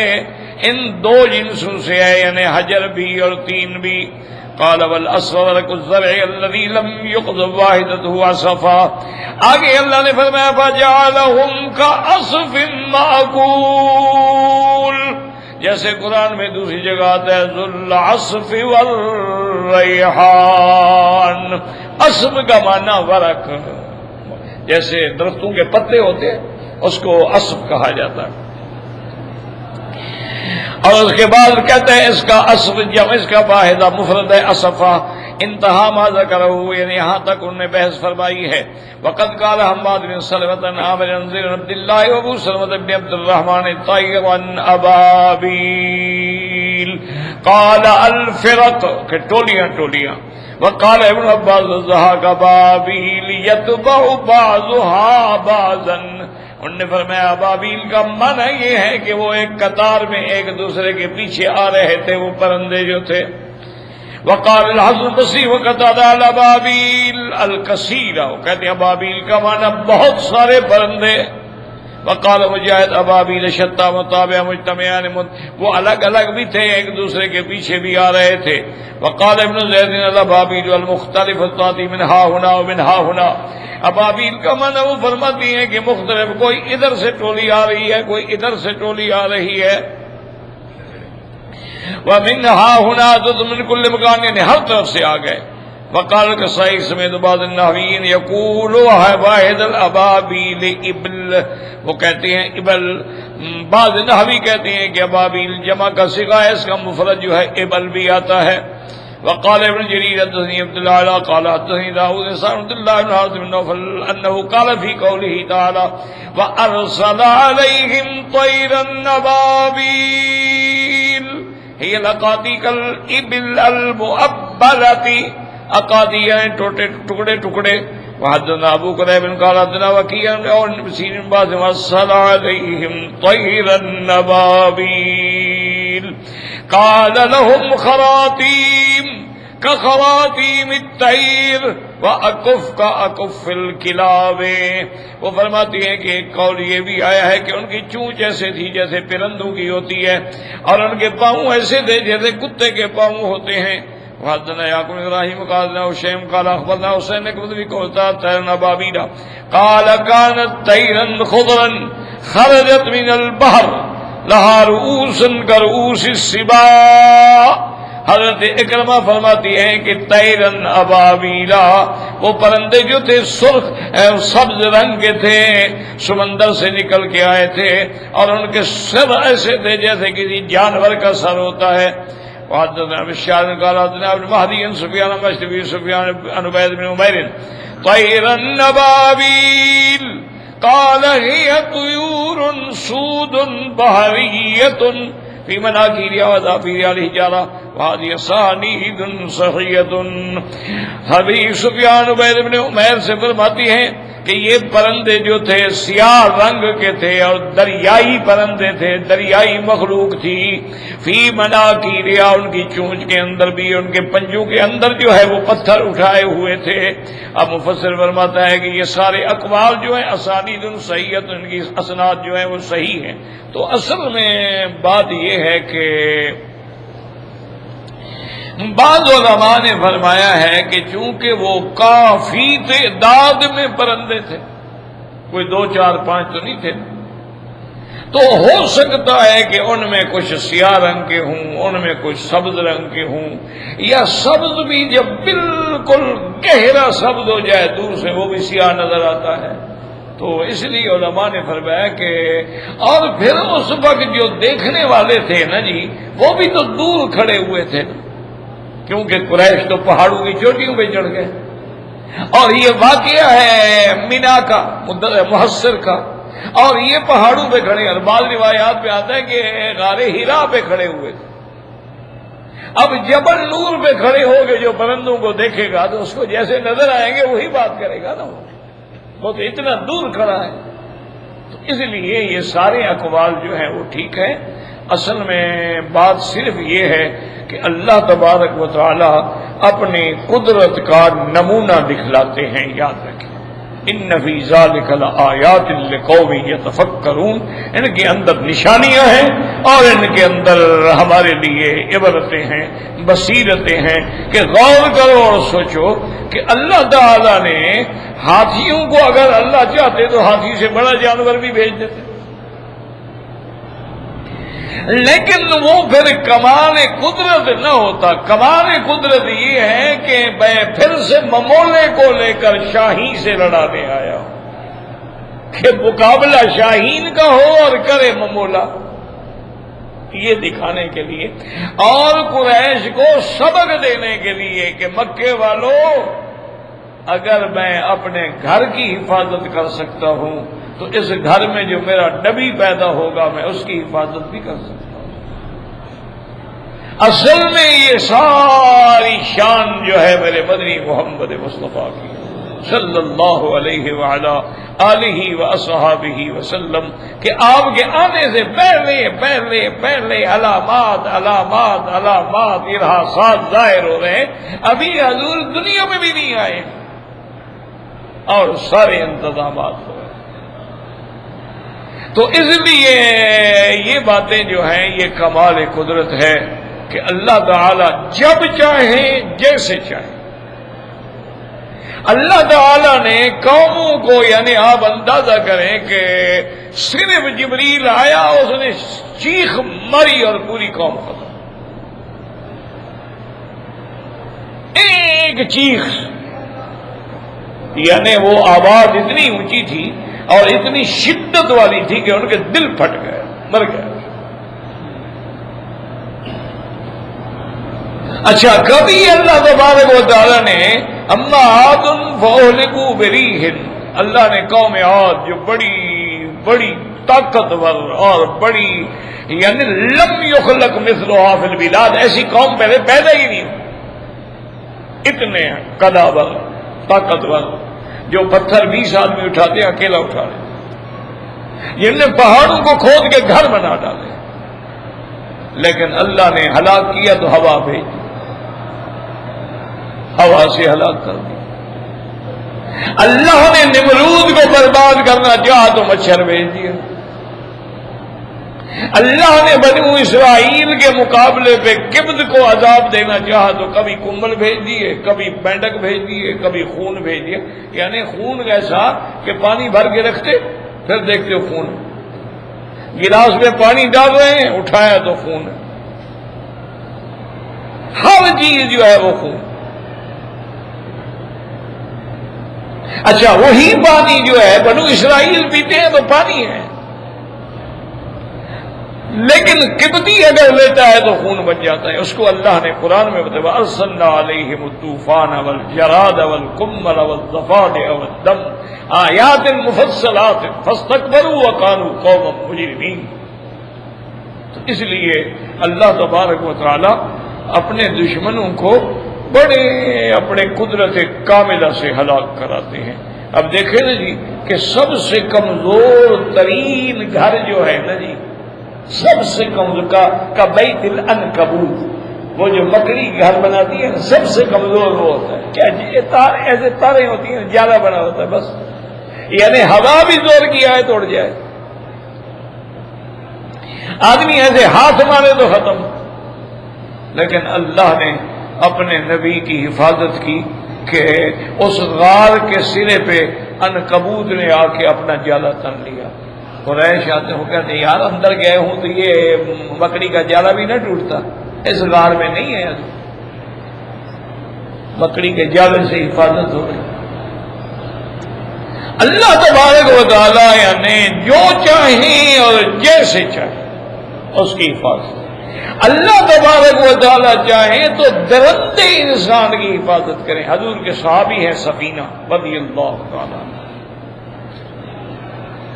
ان دو جنسوں سے ہے، یعنی حجر بھی اور طین بھی۔ قال والاسفر الزرع الذي لم يقض واحدته عصفا، آگے اللہ نے فرمایا فجعلهم كعصف مأکول، جیسے قرآن میں دوسری جگہ آتا ہے ذو العصف والریحان، عصف کا معنی ورق، جیسے درختوں کے پتے ہوتے ہیں اس کو عصف کہا جاتا ہے۔ اور اس کے بعد کہتے ہیں اس کا عصف جمع، اس کا واحدہ مفرد ہے عصفہ۔ انتہا ما ذکرہ، یعنی یہاں تک انہوں نے بحث فرمائی ہے۔ وقد قال حماد بن سلمة عن عامر بن زید بن عبد الله وابو سلمة بن عبد الرحمن طيرا ابابیل، قال الفرق کہ ٹولیاں ٹولیاں، وقال ابن عباس ضحك ابابیل يتبع بعضها بعضا، انہوں نے فرمایا ابابیل کا معنی یہ ہے کہ وہ ایک قطار میں ایک دوسرے کے پیچھے آ رہے تھے وہ پرندے جو تھے۔ وقال الحسن البصری وقتادہ الابابیل الکثیرہ، وہ کہتے ہیں ابابیل کا معنی بہت سارے پرندے۔ وقال مجاہد ابابیل شتیٰ متابع مجتمعان، وہ الگ الگ بھی تھے، ایک دوسرے کے پیچھے بھی آ رہے تھے۔ وقال ابن زید الابابیل المختلف تأتی من ہا ہنا ومن ہا ہنا، ابابیل کا معنی وہ فرماتی ہیں کہ مختلف، کوئی ادھر سے ٹولی آ رہی ہے، کوئی ادھر سے ٹولی آ رہی ہے۔ ومن ہا ہنا تو من کل مکان، یعنی ہر طرف سے آ گئے۔ وقال القصائی سمیت بعض النحویین یقول واحد الابابیل ابل، وہ کہتے ہیں ابل، بعض نحوی کہتے ہیں کہ ابابیل جمع کا صیغہ ہے، اس کا مفرد جو ہے ابل بھی آتا ہے۔ وقال ابن جرير حدثني عبد الله قال حدثني داود بن عبد الله بن حارث بن نوفل انه قال في قوله تعالى وارسل عليهم طيرا ابابيل هي الاقاطيق الابل المؤبلة، اقاطی یعنی ٹکڑے ٹکڑے۔ وحدثنا ابو قريب قال حدثنا وكيع اور سین بعض وارسل عليهم طيرا ابابيل قال لهم خراطيم كخراطيم الطير وأكف كأكف الكلاب، وہ فرماتی ہیں کہ ایک قول یہ بھی آیا ہے کہ ان کی چونچ ایسے تھی جیسے پرندوں کی ہوتی ہے، اور ان کے پاؤں ایسے تھے جیسے کتے کے پاؤں ہوتے ہیں۔ وحدثنا يعقوب بن ابراهيم قال هشيم قال اخبرنا حسين بن قوتا طيرا ابابيل قال كانت طيرا خضرا خرجت من البحر لها رؤوس كرؤوس السباع۔ حضرت اکرمہ فرماتی ہیں کہ طیرن ابابیلا، وہ پرندے جو تھے سرخ سبز رنگ کے تھے، سمندر سے نکل کے آئے تھے، اور ان کے سر ایسے تھے جیسے کسی جانور کا سر ہوتا ہے۔ وحدثنا بشار قال حدثنا ابن مهدي عن سفيان المشتبي سفيان عن عبيد بن عمير طيرا ابابيل قال هي طيور سود بحرية في مناخيرها وظافيرها الحجارة وهذه اسانید صحیحۃ۔ حبیب سفیان عبید بن عمیر سے فرماتی ہیں کہ یہ پرندے جو تھے سیاہ رنگ کے تھے اور دریائی پرندے تھے، دریائی مخلوق تھی۔ فی مناکیرہا، ان کی چونچ کے اندر بھی، ان کے پنجوں کے اندر جو ہے وہ پتھر اٹھائے ہوئے تھے۔ اب مفسر فرماتا ہے کہ یہ سارے اقوال جو ہیں اسانید صحیحۃ، ان کی اسناد جو ہیں وہ صحیح ہیں۔ تو اصل میں بات یہ ہے کہ بعض علماء نے فرمایا ہے کہ چونکہ وہ کافی تعداد میں پرندے تھے، کوئی 2 4 5 تو نہیں تھے، تو ہو سکتا ہے کہ ان میں کچھ سیاہ رنگ کے ہوں، ان میں کچھ سبز رنگ کے ہوں، یا سبز بھی جب بالکل گہرا سبز ہو جائے دور سے وہ بھی سیاہ نظر آتا ہے۔ تو اس لیے علماء نے فرمایا کہ اور پھر اس وقت جو دیکھنے والے تھے نا جی، وہ بھی تو دور کھڑے ہوئے تھے، کیونکہ قریش تو پہاڑوں کی چوٹیوں پہ چڑھ گئے۔ اور یہ واقعہ ہے مینا کا، محصر کا، اور یہ پہاڑوں پہ کھڑے، اور بعض روایات پہ آتا ہے کہ غار ہرا پہ کھڑے ہوئے تھے۔ اب جبل نور پہ کھڑے ہو کے جو پرندوں کو دیکھے گا تو اس کو جیسے نظر آئیں گے وہی بات کرے گا نا، وہ تو اتنا دور کھڑا ہے۔ تو اس لیے یہ سارے اقوال جو ہیں وہ ٹھیک ہیں۔ اصل میں بات صرف یہ ہے کہ اللہ تبارک و تعالی اپنی قدرت کا نمونہ دکھلاتے ہیں، یاد رکھیں۔ ان فی ذلک لآیات لقوم یتفکرون، ان کے اندر نشانیاں ہیں اور ان کے اندر ہمارے لیے عبرتیں ہیں، بصیرتیں ہیں کہ غور کرو اور سوچو کہ اللہ تعالی نے ہاتھیوں کو اگر اللہ چاہتے تو ہاتھی سے بڑا جانور بھی بھیج دیتے، لیکن وہ پھر کمال قدرت نہ ہوتا۔ کمال قدرت یہ ہے کہ میں پھر سے ممولے کو لے کر شاہین سے لڑانے آیا ہوں، کہ مقابلہ شاہین کا ہو اور کرے ممولا، یہ دکھانے کے لیے اور قریش کو سبق دینے کے لیے کہ مکے والوں، اگر میں اپنے گھر کی حفاظت کر سکتا ہوں تو اس گھر میں جو میرا نبی پیدا ہوگا میں اس کی حفاظت بھی کر سکتا ہوں۔ اصل میں یہ ساری شان جو ہے میرے مدنی محمد مصطفیٰ کی صلی اللہ علیہ وعلا آلہ واصحابہ وسلم، کہ آپ کے آنے سے پہلے پہلے پہلے علامات علامات علامات ارہاسات ظاہر ہو رہے ہیں، ابھی حضور دنیا میں بھی نہیں آئے اور سارے انتظامات ہو رہے ہیں۔ تو اس لیے یہ باتیں جو ہیں یہ کمال قدرت ہے کہ اللہ تعالی جب چاہے جیسے چاہے، اللہ تعالی نے قوموں کو، یعنی آپ اندازہ کریں کہ صرف جبریل آیا اس نے چیخ ماری اور پوری قوم ختم، ایک چیخ، یعنی وہ آواز اتنی اونچی تھی اور اتنی شدت والی تھی کہ ان کے دل پھٹ گئے، مر گئے۔ اچھا، کبھی اللہ تبارک و تعالی نے اما عاد فاہلکوا بریح، اللہ نے قوم عاد جو بڑی بڑی طاقتور اور بڑی، یعنی لم یخلق مثلھا فی البلاد، ایسی قوم پہلے پیدا ہی نہیں ہوئی، اتنے قداور طاقتور جو پتھر 20 آدمی اٹھاتے اکیلا اٹھا لے، جن نے پہاڑوں کو کھود کے گھر بنا ڈالے، لیکن اللہ نے ہلاک کیا تو ہوا بھیج دی، ہوا سے ہلاک کر دی۔ اللہ نے نمرود کو برباد کرنا چاہا تو مچھر بھیج دیا۔ اللہ نے بنو اسرائیل کے مقابلے پہ قبط کو عذاب دینا چاہا تو کبھی کمبل بھیج دیے، کبھی مینڈک بھیج دیے، کبھی خون بھیج دیا، یعنی خون ایسا کہ پانی بھر کے رکھتے پھر دیکھتے ہو خون، گلاس میں پانی ڈال رہے ہیں اٹھایا تو خون، ہر چیز جو ہے وہ خون۔ اچھا، وہی پانی جو ہے بنو اسرائیل پیتے ہیں تو پانی ہے، لیکن قبطی اگر لیتا ہے تو خون بن جاتا ہے۔ اس کو اللہ نے قرآن میں بتایا وَأَرْسَلْنَا عَلَيْهِمُ الطُّوفَانَ وَالْجَرَادَ وَالْقُمَّلَ وَالضَّفَادِعَ وَالدَّمَ آیَاتٍ مُفَصَّلَاتٍ فَاسْتَكْبَرُوا وَكَانُوا قَوْمًا مُجْرِمِينَ۔ تو اس لیے اللہ تبارک و تعالی اپنے دشمنوں کو بڑے اپنے قدرت کاملہ سے ہلاک کراتے ہیں۔ اب دیکھیں نا جی کہ سب سے کمزور ترین گھر جو ہے نا جی، سب سے کمزور کا بیت العنکبوت، وہ جو مکڑی گھر بناتی ہے سب سے کمزور وہ ہوتا ہے۔ کیا جی ایسے تاریں ہوتی ہیں، جالا بنا ہوتا ہے بس، یعنی ہوا بھی زور کی آئے توڑ جائے، آدمی ایسے ہاتھ مارے تو ختم۔ لیکن اللہ نے اپنے نبی کی حفاظت کی کہ اس غار کے سرے پہ عنکبوت نے آ کے اپنا جالا تن لیا۔ قریش آتے ہو کہتے ہیں یار اندر گئے ہوں تو یہ مکڑی کا جالا بھی نہ ٹوٹتا، اس غار میں نہیں ہے، مکڑی کے جالے سے حفاظت ہو گئی۔ اللہ تبارک و تعالیٰ یعنی جو چاہیں اور جیسے چاہیں اس کی حفاظت۔ اللہ تبارک و تعالیٰ چاہیں تو درندے انسان کی حفاظت کریں۔ حضور کے صحابی ہیں سفینہ رضی اللہ تعالیٰ،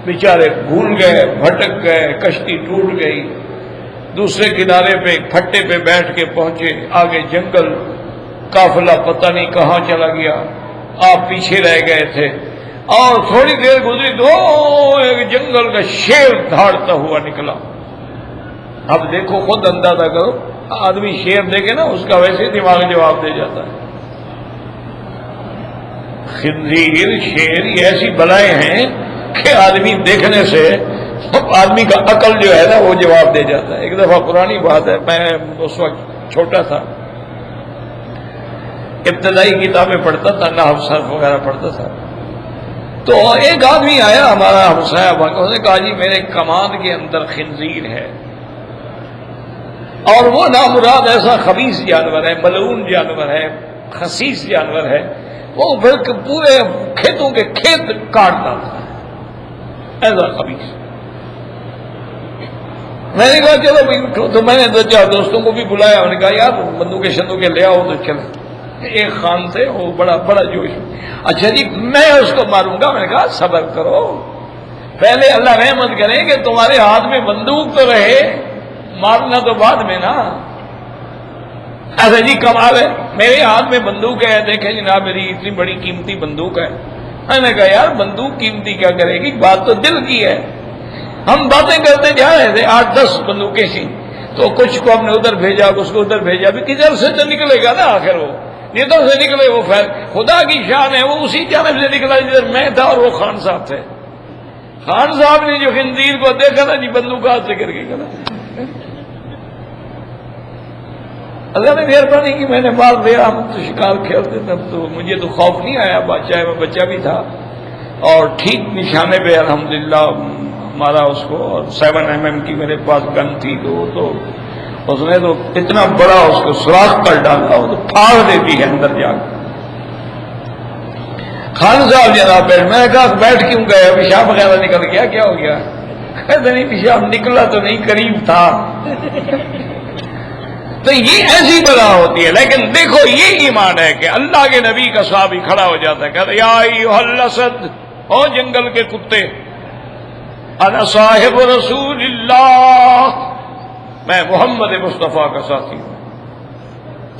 بیچارے بھول گئے، بھٹک گئے، کشتی ٹوٹ گئی، دوسرے کنارے پہ ایک پھٹے پہ بیٹھ کے پہنچے، آگے جنگل، قافلہ پتہ نہیں کہاں چلا گیا، آپ پیچھے رہ گئے تھے، اور تھوڑی دیر گزری تو ایک جنگل کا شیر دھاڑتا ہوا نکلا۔ اب دیکھو خود اندازہ کرو، آدمی شیر دیکھے نا اس کا ویسے دماغ جواب دے جاتا ہے۔ خنزیر، شیر یہ ایسی بلائیں ہیں کہ آدمی دیکھنے سے آدمی کا عقل جو ہے نا وہ جواب دے جاتا ہے۔ ایک دفعہ پرانی بات ہے، میں اس وقت چھوٹا تھا، ابتدائی کتابیں پڑھتا تھا، نحو صرف وغیرہ پڑھتا تھا، تو ایک آدمی آیا ہمارا ہمسایہ بن کے، اس نے کہا جی میرے کمان کے اندر خنزیر ہے، اور وہ نامراد ایسا خبیث جانور ہے، ملعون جانور ہے، خسیس جانور ہے، وہ پھر پورے کھیتوں کے کھیت کاٹ ڈالتا ہے، ایسا خبیث۔ میں نے کہا چلو بھائی اٹھو، تو میں نے دو چار دوستوں کو بھی بلایا، میں نے کہا یار بندوقیں شندوقیں لے آؤ تو چلے۔ ایک خان تھے وہ بڑا جوش، اچھا جی میں اس کو ماروں گا۔ میں نے کہا صبر کرو، پہلے اللہ رحمت کرے کہ تمہارے ہاتھ میں بندوق تو رہے، مارنا تو بعد میں نا۔ ایسا جی کمال ہے، میرے ہاتھ میں بندوق ہے، دیکھیں جناب میری اتنی بڑی قیمتی بندوق ہے۔ میں نے کہا یار بندوق قیمتی کیا کرے گی، بات تو دل کی ہے۔ ہم باتیں کرتے جا رہے تھے، 8-10 بندوقیں تھیں، تو کچھ کو ہم نے ادھر بھیجا، کچھ کو ادھر بھیجا، بھی کدھر سے تو نکلے گا نا آخر وہ، جدھر سے نکلے وہ خیر خدا کی شان ہے، وہ اسی جانب سے نکلا جدھر میں تھا اور وہ خان صاحب تھے۔ خان صاحب نے جو خنزیر کو دیکھا نا جی بندوق ہاتھ سے گر گئی، اللہ نے مہربانی کی، میں نے مار لیا۔ ہم تو شکار کھیلتے تھے تو مجھے تو خوف نہیں آیا، چاہے میں بچہ بھی تھا، اور ٹھیک نشانے پہ الحمدللہ مارا اس کو، اور 7mm کی میرے پاس گن تھی، تو اس نے تو اتنا بڑا اس کو سوراخ کر ڈالا، وہ تو پھاڑ دیتی ہے اندر جا کے۔ خان صاحب جناب بیٹھ، میں نے کہا بیٹھ کیوں گئے، پیشاب وغیرہ نکل گیا، کیا ہو گیا؟ کہتے نہیں پیشاب نکلا تو نہیں، قریب تھا۔ تو یہ ایسی بلا ہوتی ہے، لیکن دیکھو یہ ایمان ہے کہ اللہ کے نبی کا صحابی کھڑا ہو جاتا ہے، کہتا ہے یا ایھا الاسد، او جنگل کے کتے، انا صاحب رسول اللہ، میں محمد مصطفیٰ کا ساتھی ہوں،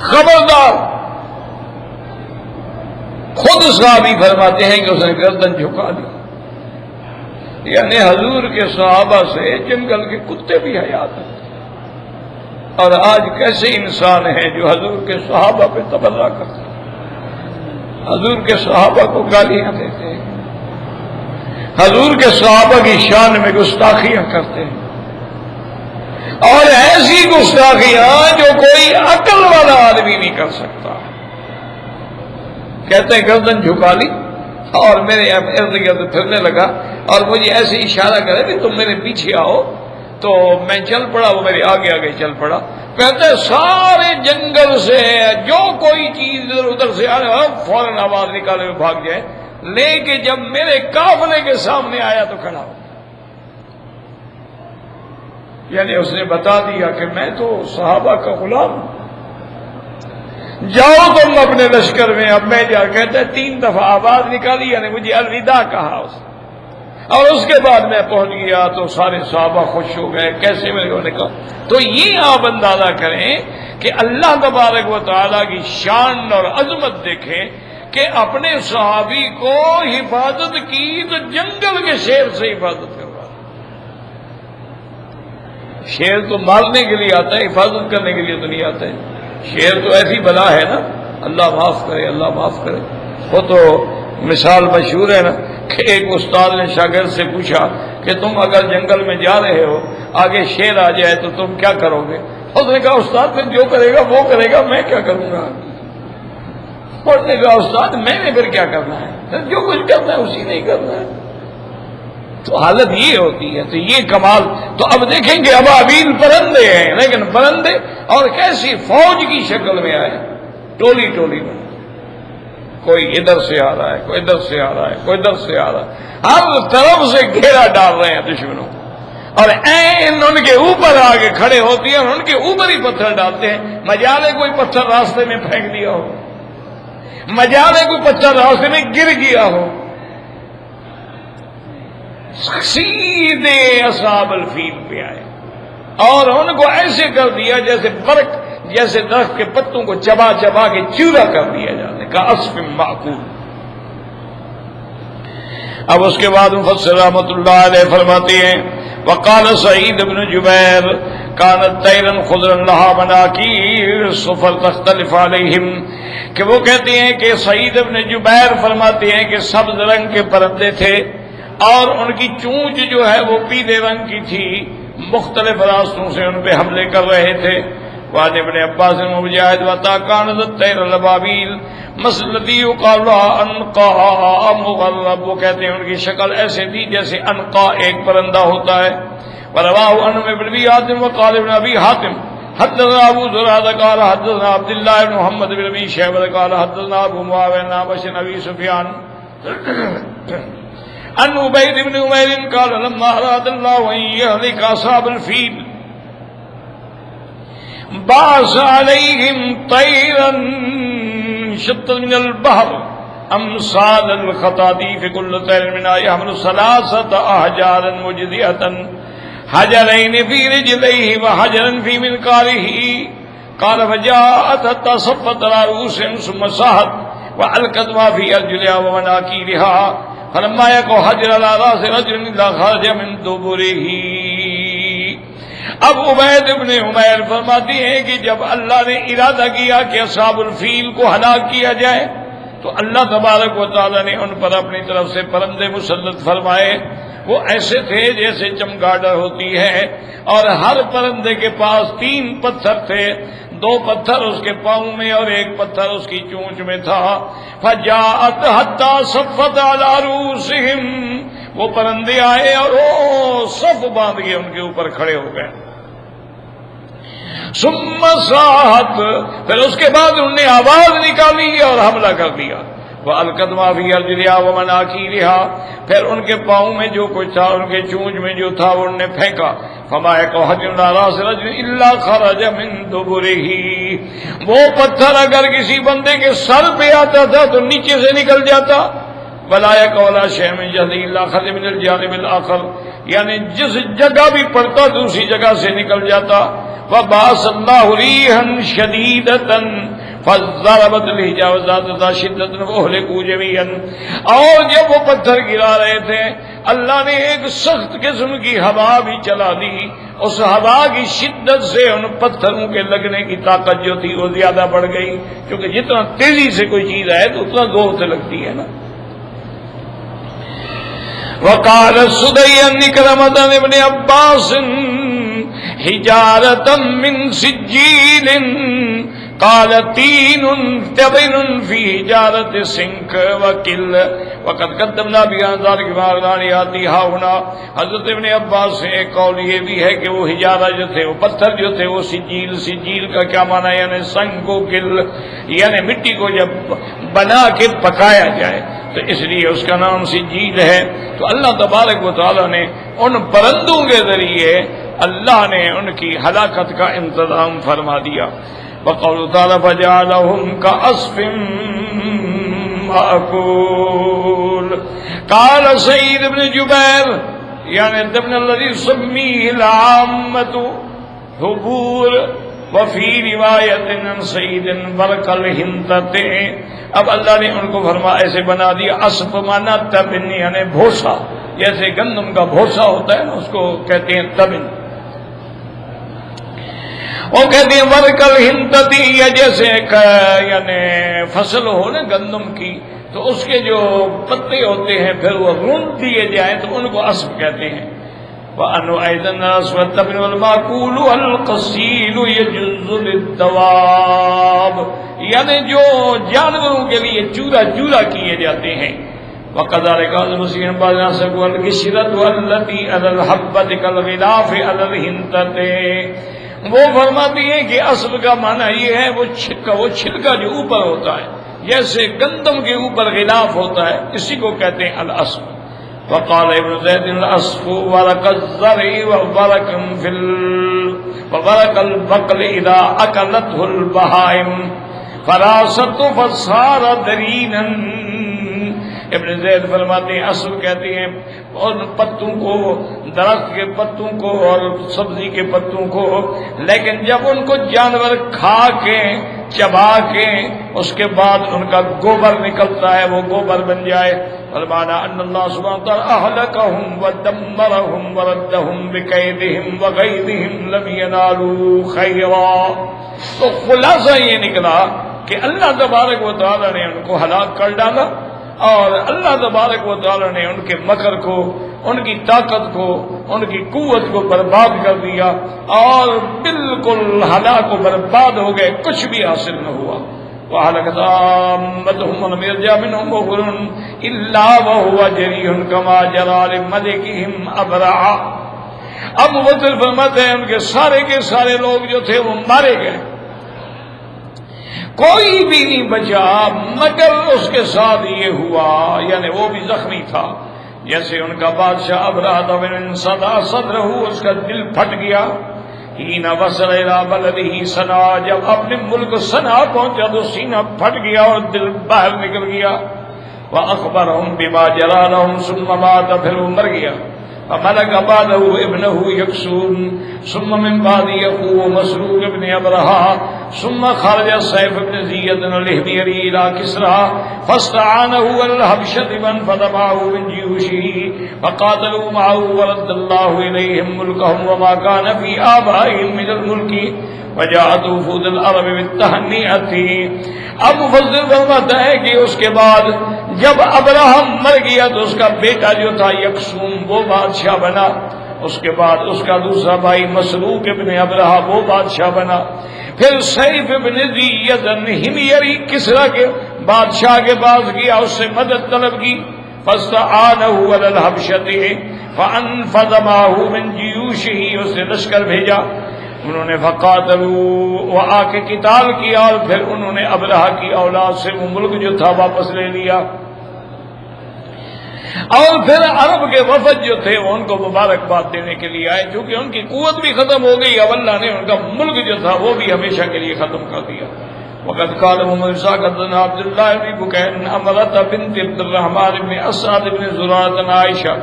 خبردار۔ خود صحابی فرماتے ہیں کہ اس نے گردن جھکا دی، یعنی حضور کے صحابہ سے جنگل کے کتے بھی حیات ہیں۔ اور آج کیسے انسان ہیں جو حضور کے صحابہ پہ تبرہ کرتے ہیں، حضور کے صحابہ کو گالیاں دیتے ہیں، حضور کے صحابہ کی شان میں گستاخیاں کرتے ہیں، اور ایسی گستاخیاں جو کوئی عقل والا آدمی نہیں کر سکتا۔ کہتے ہیں گردن جھکا لی اور میرے ارد گرد پھرنے لگا، اور مجھے ایسے اشارہ کرے کہ تم میرے پیچھے آؤ، تو میں چل پڑا، وہ میرے آگے آگے چل پڑا۔ کہتے ہیں سارے جنگل سے جو کوئی چیز ادھر ادھر سے آنے فوراً آواز نکالے ہوئے بھاگ جائے، لے کے جب میرے قافلے کے سامنے آیا تو کھڑا ہو، یعنی اس نے بتا دیا کہ میں تو صحابہ کا غلام ہوں، جاؤ تم اپنے لشکر میں، اب میں جا۔ کہتے ہیں 3 دفعہ آواز نکالی، یعنی مجھے الوداع کہا اس نے، اور اس کے بعد میں پہنچ گیا تو سارے صحابہ خوش ہو گئے، کیسے میرے کو نے کہا۔ تو یہ آپ اندازہ کریں کہ اللہ تبارک و تعالیٰ کی شان اور عظمت دیکھیں کہ اپنے صحابی کو حفاظت کی تو جنگل کے شیر سے حفاظت کروا. شیر تو مارنے کے لیے آتا ہے، حفاظت کرنے کے لیے تو نہیں آتا ہے. شیر تو ایسی بلا ہے نا، اللہ معاف کرے، اللہ معاف کرے. وہ تو مثال مشہور ہے نا کہ ایک استاد نے شاگرد سے پوچھا کہ تم اگر جنگل میں جا رہے ہو، آگے شیر آ جائے تو تم کیا کرو گے؟ اس نے کہا استاد پھر جو کرے گا وہ کرے گا، میں کیا کروں گا؟ اس نے کہا استاد میں نے پھر کیا کرنا ہے؟ جو کچھ کرنا ہے اسی نہیں کرنا ہے. تو حالت یہ ہوتی ہے. تو یہ کمال. تو اب دیکھیں گے ابابیل پرندے ہیں، لیکن پرندے اور کیسی فوج کی شکل میں آئے، ٹولی ٹولی میں. کوئی ادھر سے آ رہا ہے، کوئی ادھر سے آ رہا ہے، کوئی ادھر سے آ رہا ہے، ہر طرف سے گھیرا ڈال رہے ہیں دشمنوں. اور این ان کے اوپر آگے کھڑے ہوتی ہیں اور ان کے اوپر ہی پتھر ڈالتے ہیں. مجالے کوئی پتھر راستے میں پھینک دیا ہو، مجالے کوئی پتھر راستے میں گر گیا ہو، سیدھے اصحاب الفیل پہ آئے اور ان کو ایسے کر دیا جیسے برق، جیسے درخت کے پتوں کو چبا چبا کے چورا کر دیا جاتا ہے، کعصف مأکول. اب اس کے بعد مفسر رحمۃ اللہ علیہ فرماتے ہیں وقال سعید بن جبیر كانت طيرا خضرا لها مناكير صفر تختلف عليهم، کہ وہ کہتے ہیں کہ سعید بن جبیر فرماتے ہیں کہ سبز رنگ کے پرندے تھے اور ان کی چونچ جو ہے وہ پیلے رنگ کی تھی، مختلف راستوں سے ان پہ حملے کر رہے تھے. وعن ابن عباس مجاہد وطا كانت الطير الابابيل مثلتی يقال لها انقا مغرب، وہ کہتے ہیں ان کی شکل ایسے تھی جیسے انقا ایک پرندہ ہوتا ہے. ورواه عن ابن ابي حاتم وقال ابن ابي حاتم حدثنا ابو زرعه قال حدثنا عبد الله بن محمد بن ابي شيبه قال حدثنا ابو معاويه عن ابي ابي سفيان عن عبيد بن عمير قال لما اراد الله ان يهلك اصحاب الفيل بعث عليهم طيرا شطا من البحر امثال الخطاطيف كل طير منها يحمل 3 أحجار مجزئة حجرين في رجليه وحجرا في منقاره. قال فجاءت حتى صفت على رؤوسهم ثم صاحت وألقت ما في أرجلها ومناكيرها فلما يقع حجر على رأس رجل إلا خرج من دبره. اب عبید ابن عمیر فرماتے ہیں کہ جب اللہ نے ارادہ کیا کہ اصحاب الفیل کو ہلاک کیا جائے تو اللہ تبارک و تعالی نے ان پر اپنی طرف سے پرندے مسلط فرمائے. وہ ایسے تھے جیسے چمگادڑ ہوتی ہے اور ہر پرندے کے پاس 3 پتھر تھے، 2 پتھر اس کے پاؤں میں اور 1 پتھر اس کی چونچ میں تھا. فجاءت حتی صفت علی رؤوسہم، وہ پرندے آئے اور وہ صف باندھ کے ان کے اوپر کھڑے ہو گئے. ثم صاحت، پھر اس کے بعد انہوں نے آواز نکالی اور حملہ کر دیا. وَأَلْقَتْ مَا فِي أَرْجُلِهَا وَمَنَاكِيرِهَا، پھر ان کے پاؤں میں جو کچھ تھا، ان کے چونچ میں جو تھا وہ انہوں نے پھینکا. فَمَا يَقَعُ حَجْرٌ عَلَىٰ رَأْسِ رَجُلٍ إِلَّا خَرَجَ مِن دُبُرِهِ، وہ پتھر اگر کسی بندے کے سر پہ آتا تھا تو نیچے سے نکل جاتا. وَلَا يَقَعُ عَلَىٰ شَيْءٍ مِن جَسَدِهِ إِلَّا خَرَجَ مِنَ الْجَانِبِ الْآخَرِ، یعنی جس جگہ بھی پڑتا دوسری جگہ سے نکل جاتا. وَبَعَثَ اللَّهُ رِيحًا شَدِيدَةً فضربت الحجاب ذات شدت وأهلكوا جميعا، اور جب وہ پتھر گرا رہے تھے اللہ نے ایک سخت قسم کی ہوا بھی چلا دی. اس ہوا کی شدت سے ان پتھروں کے لگنے کی طاقت جو تھی وہ زیادہ بڑھ گئی، کیونکہ جتنا تیزی سے کوئی چیز آئے تو اتنا زور سے لگتی ہے نا. وقال السدي عن إكرمة ابن عباس حجارة من سجيل قال تین تبن فی حجارت سنک وکل وقد قدمنا بیانزار کی باردانی آتی ہاؤنا. حضرت ابن عباس سے ایک قول یہ بھی ہے کہ وہ حجارہ جو تھے، وہ پتھر جو تھے، وہ سجیل، سجیل کا کیا معنی یعنی سنگ کو گل، یعنی مٹی کو جب بنا کے پکایا جائے تو اس لیے اس کا نام سجیل ہے. تو اللہ تبارک و تعالی نے ان پرندوں کے ذریعے اللہ نے ان کی ہلاکت کا انتظام فرما دیا. وقول تعالی فجعلهم كعصف مأكول. قال سعید بن جبیر یعنی ابن الذي سميه العامة حبور وفی روایت عن سعید برق الہنتۃ، اب اللہ نے ان کو فرما ایسے بنا دیا، اسف مانا تبن یعنی بھوسا، جیسے گندم کا بھوسا ہوتا ہے نا اس کو کہتے ہیں تبن، وہ کہتے ہیں برق الہنتۃ، یا جیسے یعنی فصل ہو نا گندم کی تو اس کے جو پتے ہوتے ہیں پھر وہ رون دیے جائیں تو ان کو اسف کہتے ہیں۔ وَأَنُّ أَيْضًا الْأَسْفَ التَّبْنِ وَالْمَعْقُولُ الْقَصِيلُ يَجُزُّ لِلدَّوَابِ، یعنی جو جانوروں کے لیے چورا چورا کیے جاتے ہیں۔ وَكَذَلِكَ الْمَسِيحُ بَعْضَ وَالْقِشْرَةُ الَّتِي عَلَى الْحَبَّةِ كَالْغِلَافِ عَلَى الْحِنطَةِ، وہ فرماتی ہیں کہ اصل کا معنی یہ ہے وہ چھلکا جو اوپر ہوتا ہے جیسے گندم کے اوپر غلاف ہوتا ہے، اسی کو کہتے ہیں الاسف۔ وقال ابن زید الاسف ورق الزرع وورق البقل اذا اکلته البہائم فراست فصار درینا، ابن زید فرماتے ہیں اصل کہتے ہیں اور پتوں کو، درخت کے پتوں کو اور سبزی کے پتوں کو، لیکن جب ان کو جانور کھا کے چبا کے اس کے بعد ان کا گوبر نکلتا ہے وہ گوبر بن جائے، فرمانا ان اللہ سبحانہ وتعالی اہلکہم ودمرہم وردہم بکیدہم وغیظہم لم ینالوا خیرا۔ تو خلاصہ یہ نکلا کہ اللہ تبارک و تعالی نے ان کو ہلاک کر ڈالا اور اللہ تبارک و تعالی نے ان کے مکر کو، ان کی طاقت کو، ان کی قوت کو برباد کر دیا اور بالکل ہلاک و برباد ہو گئے، کچھ بھی حاصل نہ ہوا۔ وَهَلَكَتْ عَامَّتُهُمْ وَلَمْ يَرْجَعْ مِنْهُمْ بَخْرٌ إِلَّا وَهُوَ جَرِيٌّ كَمَا جَرَىٰ لِمَلِكِهِمْ أَبْرَحَ۔ اب مفسر فرماتے ہیں ان کے سارے لوگ جو تھے وہ مارے گئے، کوئی بھی نہیں بچا، مگر اس کے ساتھ یہ ہوا یعنی وہ بھی زخمی تھا، جیسے ان کا بادشاہ ابرہہ بن صدا صدرہ، اس کا دل پھٹ گیا، حین وصل الی بلدہ صنع، جب اپنے ملک صنع پہنچا تو سینہ پھٹ گیا اور دل باہر نکل گیا۔ واخبرہم بما جرى لهم ثم مات، پھر وہ مر گیا۔ فملك بعده ابنه يكسون ثم من بعد اخوه مسروق ابن ابرہہ ثم خرج سيف بن زيد الحميري الى كسرى فاستعانه الحبشة من فدفعه من جيوشه فقاتلوا معه ورد الله اليهم ملكهم وما كان في آبائهم من الملك وجاءت وفود العرب بالتهنئة۔ اب مفسر فرماتا ہے کہ اس کے بعد جب ابراہم مر گیا تو اس کا بیٹا جو تھا یکسوم وہ بادشاہ بنا، اس کے بعد اس کا دوسرا بھائی مسروق ابن ابرہہ وہ بادشاہ بنا، پھر سیف ابن زید الحميري کسرا کے بادشاہ کے پاس گیا، اس سے مدد طلب کی، فاستعانه على الحبشة فانفذ معه من جيوشه، اس نے لشکر بھیجا، انہوں نے فقاتلوا وہ آ کے قتال کیا اور پھر انہوں نے ابرہہ کی اولاد سے وہ ملک جو تھا واپس لے لیا، اور پھر عرب کے وفد جو تھے وہ ان کو مبارکباد دینے کے لیے آئے، چونکہ ان کی قوت بھی ختم ہو گئی، اب اللہ نے ان کا ملک جو تھا وہ بھی ہمیشہ کے لیے ختم کر دیا۔ وقد قال موسى قدنا عبد الله بن بكير امرت بنت عبد الرحمن بن اسعد بن زرارة عائشة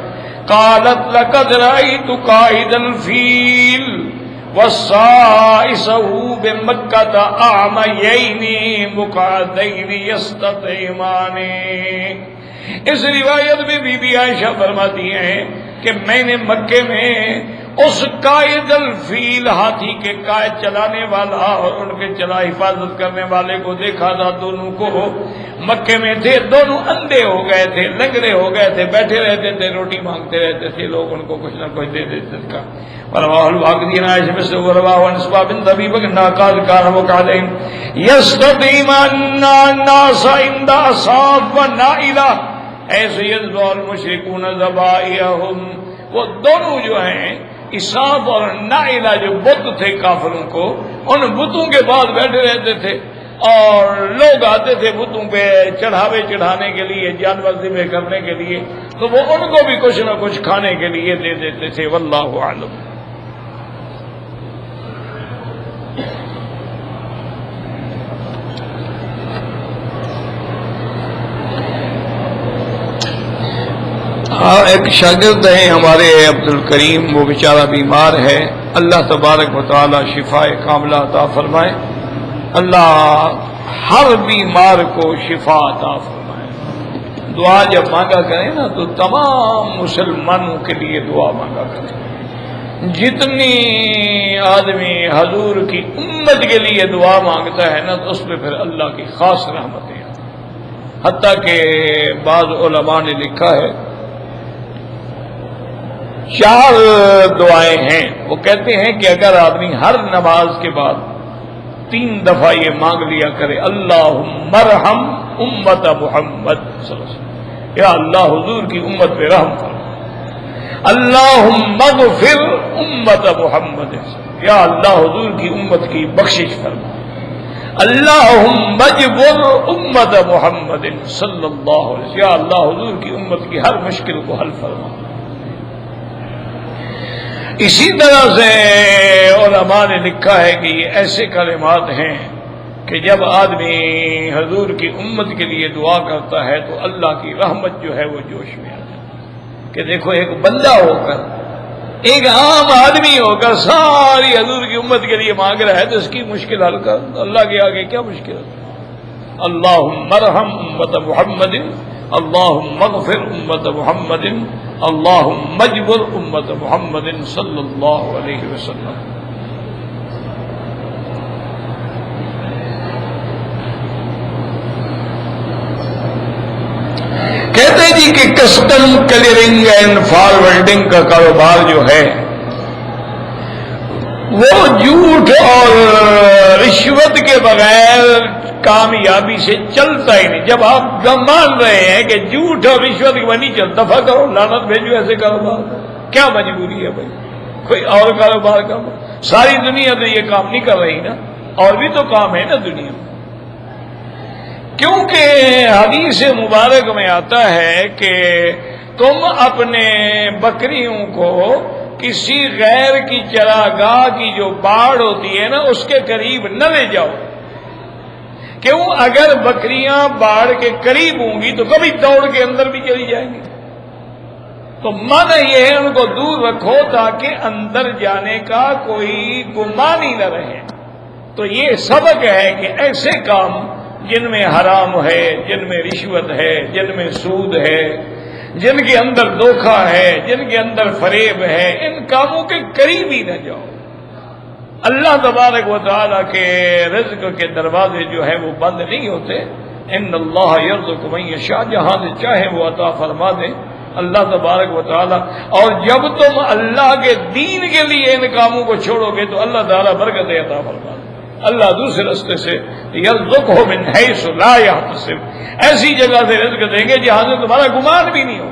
قالت لقد رأيت قائد الفيل والسائسه بمكة أعميين مقعدين يستطعمان۔ اس روایت میں بی بی عائشہ فرماتی ہیں کہ میں نے مکے میں اس قائد الفیل ہاتھی کے قائد چلانے والا اور ان کے چلا حفاظت کرنے والے کو دیکھا تھا، دونوں کو مکے میں تھے، دونوں اندھے ہو گئے تھے، لنگڑے ہو گئے تھے، بیٹھے رہتے تھے، روٹی مانگتے رہتے تھے، لوگ ان کو کچھ نہ کچھ دے دیتے تھے۔ ورواه الواقدين عائشة مثل ورواه عن اسباب بنت ابي بكر قال كان مقعدين يستطيعان الناس عند اصحاب ونائلة ایسے یذبح المشركون ذبائحهم، وہ دونوں جو ہیں اصحاب اور نائلہ جو بت تھے کافروں کو، ان بتوں کے بعد بیٹھے رہتے تھے اور لوگ آتے تھے بتوں پہ چڑھاوے چڑھانے کے لیے، جانور ذبح کرنے کے لیے، تو وہ ان کو بھی کچھ نہ کچھ کھانے کے لیے دے دیتے تھے۔ واللہ اعلم۔ ایک شاگرد ہیں ہمارے عبد الکریم، وہ بیچارہ بیمار ہے، اللہ تبارک و تعالی شفا کاملہ عطا فرمائے، اللہ ہر بیمار کو شفا عطا فرمائے۔ دعا جب مانگا کریں نا تو تمام مسلمانوں کے لیے دعا مانگا کریں، جتنی آدمی حضور کی امت کے لیے دعا مانگتا ہے نا تو اس میں پھر اللہ کی خاص رحمتیں ہیں۔ حتیٰ کہ بعض علماء نے لکھا ہے 4 دعائیں ہیں، وہ کہتے ہیں کہ اگر آدمی ہر نماز کے بعد 3 دفعہ یہ مانگ لیا کرے، اللہم ارحم امت محمد صلی اللہ علیہ وسلم، یا اللہ حضور کی امت پہ رحم فرما، اللہم اغفر امت محمد، یا اللہ حضور کی امت کی بخشش فرما، اللہم اجبر امت محمد صلی اللہ علیہ وسلم، یا اللہ حضور کی امت کی ہر مشکل کو حل فرما۔ اسی طرح سے علماء نے لکھا ہے کہ یہ ایسے کلمات ہیں کہ جب آدمی حضور کی امت کے لیے دعا کرتا ہے تو اللہ کی رحمت جو ہے وہ جوش میں آ جاتی ہے، کہ دیکھو ایک بندہ ہو کر، ایک عام آدمی ہو کر ساری حضور کی امت کے لیے مانگ رہا ہے تو اس کی مشکل حل کر، اللہ کے آگے کیا مشکل ہے؟ اللہم ارحم امت محمد، اللہم اغفر امت محمد، اللہم اجبر امت محمد صلی اللہ علیہ وسلم۔ کہتے ہیں جی کہ کسٹم کلیئرنگ اینڈ فارورڈنگ کا کاروبار جو ہے وہ جھوٹ اور رشوت کے بغیر کامیابی سے چلتا ہی نہیں۔ جب آپ مان رہے ہیں کہ جھوٹ اور رشوت کے بغیر نہیں چلتا، دفع کرو، لعنت بھیجو ایسے کاروبار، کیا مجبوری ہے بھائی؟ کوئی اور کاروبار کا، ساری دنیا تو یہ کام نہیں کر رہی نا، اور بھی تو کام ہے نا دنیا میں۔ کیونکہ حدیث مبارک میں آتا ہے کہ تم اپنے بکریوں کو کسی غیر کی چراگاہ کی جو باڑ ہوتی ہے نا اس کے قریب نہ لے جاؤ، کیوں؟ اگر بکریاں باڑ کے قریب ہوں گی تو کبھی دوڑ کے اندر بھی چلی جائیں گی، تو معنی یہ ہے ان کو دور رکھو تاکہ اندر جانے کا کوئی گمان ہی نہ رہے۔ تو یہ سبق ہے کہ ایسے کام جن میں حرام ہے، جن میں رشوت ہے، جن میں سود ہے، جن کے اندر دھوکہ ہے، جن کے اندر فریب ہے، ان کاموں کے قریب ہی نہ جاؤ۔ اللہ تبارک و تعالیٰ کے رزق کے دروازے جو ہے وہ بند نہیں ہوتے، ان اللہ یرزق من یشاء، جہاں سے چاہے وہ عطا فرما دے اللہ تبارک و تعالیٰ۔ اور جب تم اللہ کے دین کے لیے ان کاموں کو چھوڑو گے تو اللہ تعالیٰ برکت عطا فرما دے، اللہ دوسرے راستے سے یرزقہ من حیث لا یحتسب، ایسی جگہ سے رزق دیں گے جہاں سے تمہارا گمان بھی نہیں ہو۔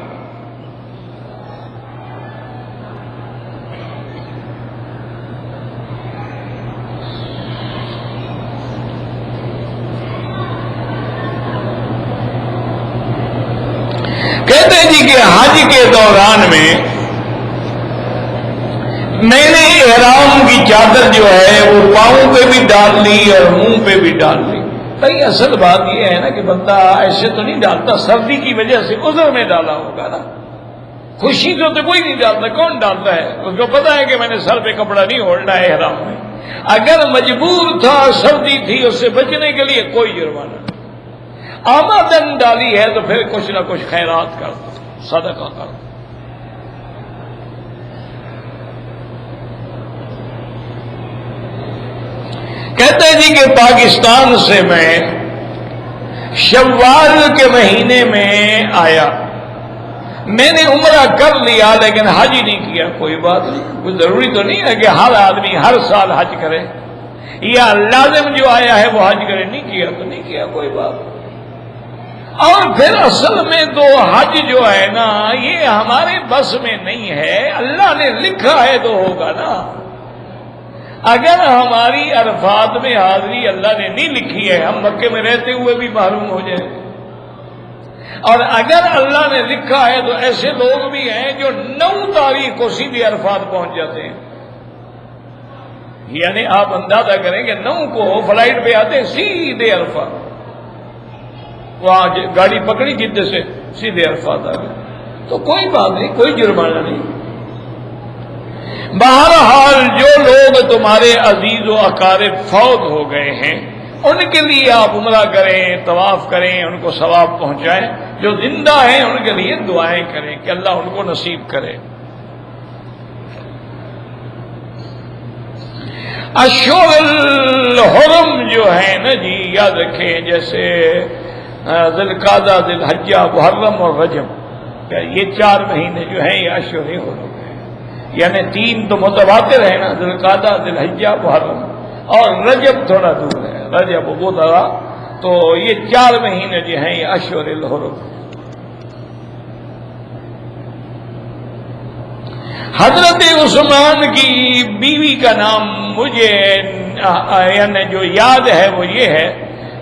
کہتے ہیں جی کہ حج کے دوران میں نے احرام کی چادر جو ہے وہ پاؤں پہ بھی ڈال لی اور منہ پہ بھی ڈال لی۔ بھائی اصل بات یہ ہے نا کہ بندہ ایسے تو نہیں ڈالتا، سردی کی وجہ سے عذر میں ڈالا ہوگا نا، خوشی تو کوئی نہیں ڈالتا، کون ڈالتا ہے؟ اس کو پتا ہے کہ میں نے سر پہ کپڑا نہیں اوڑھنا ہے احرام میں، اگر مجبور تھا، سردی تھی، اس سے بچنے کے لیے کوئی جرمانہ نہیں۔ آمدن ڈالی ہے تو پھر کچھ نہ کچھ خیرات کر دو، صدقہ کر دو۔ کہتے ہیں جی کہ پاکستان سے میں شوال کے مہینے میں آیا، میں نے عمرہ کر لیا لیکن حج ہی نہیں کیا۔ کوئی بات نہیں، کوئی ضروری تو نہیں ہے کہ ہر آدمی ہر سال حج کرے، یا لازم جو آیا ہے وہ حج کرے، نہیں کیا تو نہیں کیا، کوئی بات نہیں۔ اور پھر اصل میں تو حج جو ہے نا یہ ہمارے بس میں نہیں ہے، اللہ نے لکھا ہے تو ہوگا نا۔ اگر ہماری عرفات میں حاضری اللہ نے نہیں لکھی ہے، ہم مکے میں رہتے ہوئے بھی محروم ہو جائیں، اور اگر اللہ نے لکھا ہے تو ایسے لوگ بھی ہیں جو 9 تاریخ کو سیدھے عرفات پہنچ جاتے ہیں، یعنی آپ اندازہ کریں کہ 9 کو فلائٹ پہ آتے ہیں سیدھے عرفات، وہاں گاڑی پکڑی جدہ سے سیدھے عرفات آ گئے، تو کوئی بات نہیں، کوئی جرمانہ نہیں۔ بہرحال جو لوگ تمہارے عزیز و اقارب فوت ہو گئے ہیں ان کے لیے آپ عمرہ کریں، طواف کریں، ان کو ثواب پہنچائیں۔ جو زندہ ہیں ان کے لیے دعائیں کریں کہ اللہ ان کو نصیب کرے۔ اشہر الحرم جو ہے نا جی، یاد رکھیں، جیسے ذی القعدہ، ذی الحجہ، محرم اور رجب، یہ 4 مہینے جو ہیں یہ اشہر حرم ہیں۔ یعنی 3 تو متواتر ہے نا، ذی القعدہ، ذی الحجہ، محرم، اور رجب تھوڑا دور ہے، رجب وہ ذرا، تو یہ 4 مہینے جو ہیں یہ اشہر الحرم۔ حضرت عثمان کی بیوی کا نام مجھے یعنی جو یاد ہے وہ یہ ہے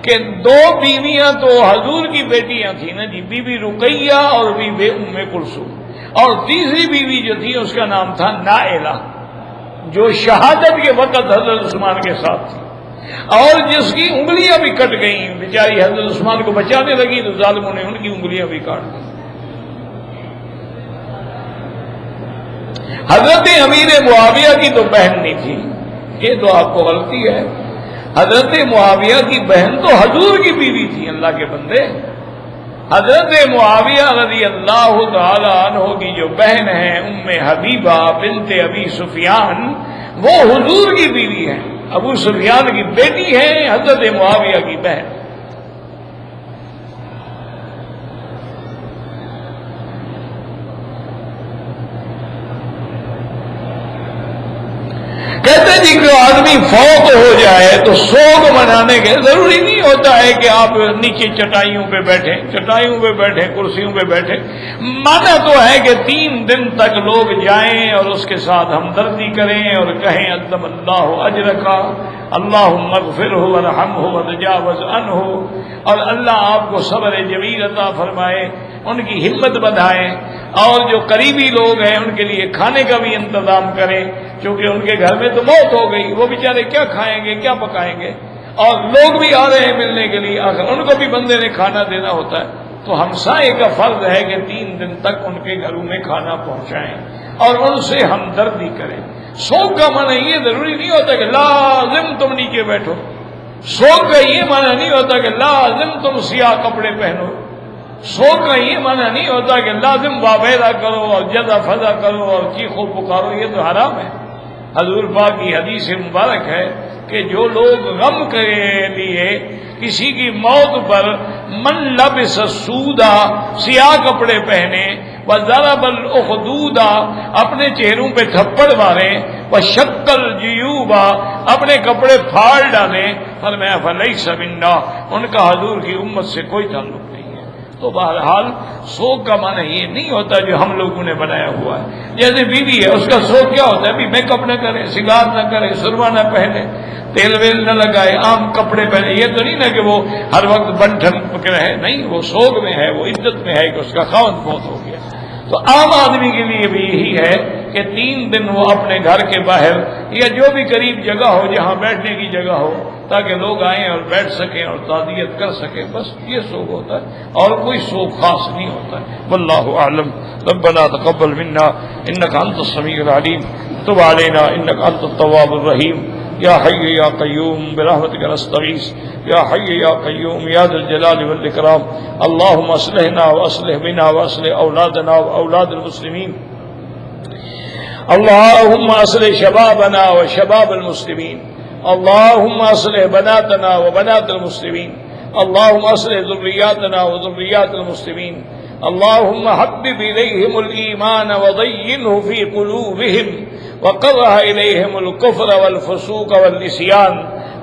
کہ 2 بیویاں تو حضور کی بیٹیاں تھیں نا جی، بی بی رقیہ اور بی بی ام کلثوم، اور تیسری بیوی جو تھی اس کا نام تھا نائلہ، جو شہادت کے وقت حضرت عثمان کے ساتھ تھی، اور جس کی انگلیاں بھی کٹ گئیں، بیچاری حضرت عثمان کو بچانے لگی تو ظالموں نے ان کی انگلیاں بھی کاٹ دی۔ حضرت امیر معاویہ کی تو بہن نہیں تھی، یہ تو آپ کو غلطی ہے۔ حضرت معاویہ کی بہن تو حضور کی بیوی تھی، اللہ کے بندے۔ حضرت معاویہ رضی اللہ تعالی عنہ کی جو بہن ہے ام حبیبہ بنت ابی سفیان، وہ حضور کی بیوی ہے، ابو سفیان کی بیٹی ہے، حضرت معاویہ کی بہن۔ کہتے جی کہ آدمی فوت ہو جائے تو سوگ منانے کے ضروری نہیں ہوتا ہے کہ آپ نیچے چٹائیوں پہ بیٹھیں، چٹائیوں پہ بیٹھیں، کرسیوں پہ بیٹھیں۔ مانا تو ہے کہ 3 دن تک لوگ جائیں اور اس کے ساتھ ہمدردی کریں اور کہیں عظم اللہ اجرکا، اللہم اغفرہ ورحمہ وتجاوز عنہ، اور اللہ آپ کو صبر جمیل عطا فرمائے، ان کی ہمت بڑھائیں، اور جو قریبی لوگ ہیں ان کے لیے کھانے کا بھی انتظام کریں، کیونکہ ان کے گھر میں تو موت ہو گئی، وہ بیچارے کیا کھائیں گے، کیا پکائیں گے، اور لوگ بھی آ رہے ہیں ملنے کے لیے، آخر ان کو بھی بندے نے کھانا دینا ہوتا ہے، تو ہمسائے کا فرض ہے کہ 3 دن تک ان کے گھروں میں کھانا پہنچائیں اور ان سے ہمدردی کریں۔ سوگ کا معنی یہ ضروری نہیں ہوتا کہ لازم تم نیچے بیٹھو، سوگ کا یہ معنی نہیں ہوتا کہ لازم تم سیاہ کپڑے پہنو، سوگ کا یہ معنی نہیں ہوتا کہ لازم واویلا کرو اور جزا فضا کرو اور چیخو پکارو، یہ تو حرام ہے۔ حضور پاک کی حدیث مبارک ہے کہ جو لوگ غم کے لیے کسی کی موت پر من لبس سودا، سیاہ کپڑے پہنے، وضرب الاخدودا، اپنے چہروں پہ تھپڑ ماریں، وشق الجیوبا، اپنے کپڑے پھاڑ ڈالیں، فرمایا فلیس منا، ان کا حضور کی امت سے کوئی تعلق نہیں۔ تو بہرحال سوگ کا معنی یہ نہیں ہوتا جو ہم لوگوں نے بنایا ہوا ہے۔ جیسے بیوی ہے، اس کا سوگ کیا ہوتا ہے؟ ابھی میک اپ نہ کرے، سگار نہ کرے، سرما نہ پہنے، تیل ویل نہ لگائے، عام کپڑے پہنے، یہ تو نہیں نا کہ وہ ہر وقت بن ٹھن پک رہے، نہیں، وہ سوگ میں ہے، وہ عزت میں ہے کہ اس کا خاوند فوت ہو گیا۔ تو عام آدمی کے لیے بھی یہی ہے کہ 3 دن وہ اپنے گھر کے باہر یا جو بھی قریب جگہ ہو جہاں بیٹھنے کی جگہ ہو، تاکہ لوگ آئیں اور بیٹھ سکیں اور تعزیت کر سکیں، بس یہ سوگ ہوتا ہے، اور کوئی سوگ خاص نہیں ہوتا ہے۔ واللہ اعلم۔ ربنا تقبل منا انک انت السمیع العلیم، تب علینا انک انت التواب الرحیم، یا حی یا قیوم برحمتک نستغیث، یا حی یا قیوم یا ذا الجلال والاکرام، اللهم اصلحنا واصلح بنا واصلح اولادنا واولاد المسلمین، اللهم اصلح شبابنا وشباب المسلمین، اللهم اصلح بناتنا وبنات المسلمین، اللهم اصلح ذریاتنا وذریات المسلمین، اللهم حبب الیہم الایمان وزینہ فی قلوبہم وکرہ الیہم الکفر والفسوق والعصیان،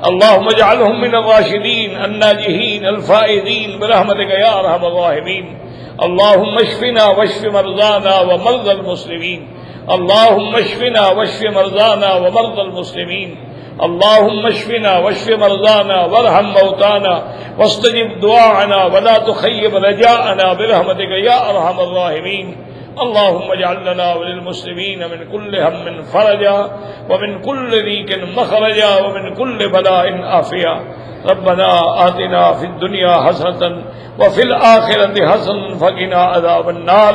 اللهم اجعلهم من الراشدین الناجحین الفائزین برحمتک یا ارحم الراحمین، اللهم اشفنا واشف مرضانا ومرضى المسلمین، اللهم اشفنا واشف مرضانا ومرضى المسلمین، اللهم اشفنا واشف مرضانا وارحم موتانا واستجب دعاءنا ولا تخيب رجاءنا برحمتك يا ارحم الراحمين، اللهم اجعل لنا وللمسلمين من كل هم فرجا ومن كل ضيق مخرجا ومن كل بلاء عافيا، ربنا آتنا في الدنيا حسنة وفي الآخرة حسنة وقنا عذاب النار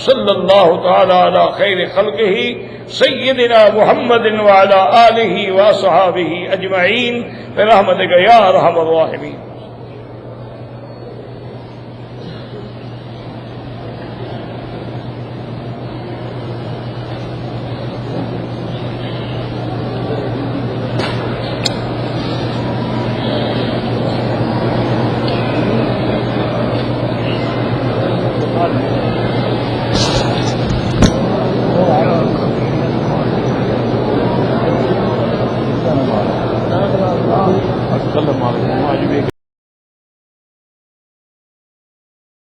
صلی اللہ تعالی علی خیر خلقہ سیدنا محمد وعلی آلہ واصحابہ اجمعین برحمتک یا ارحم الراحمین.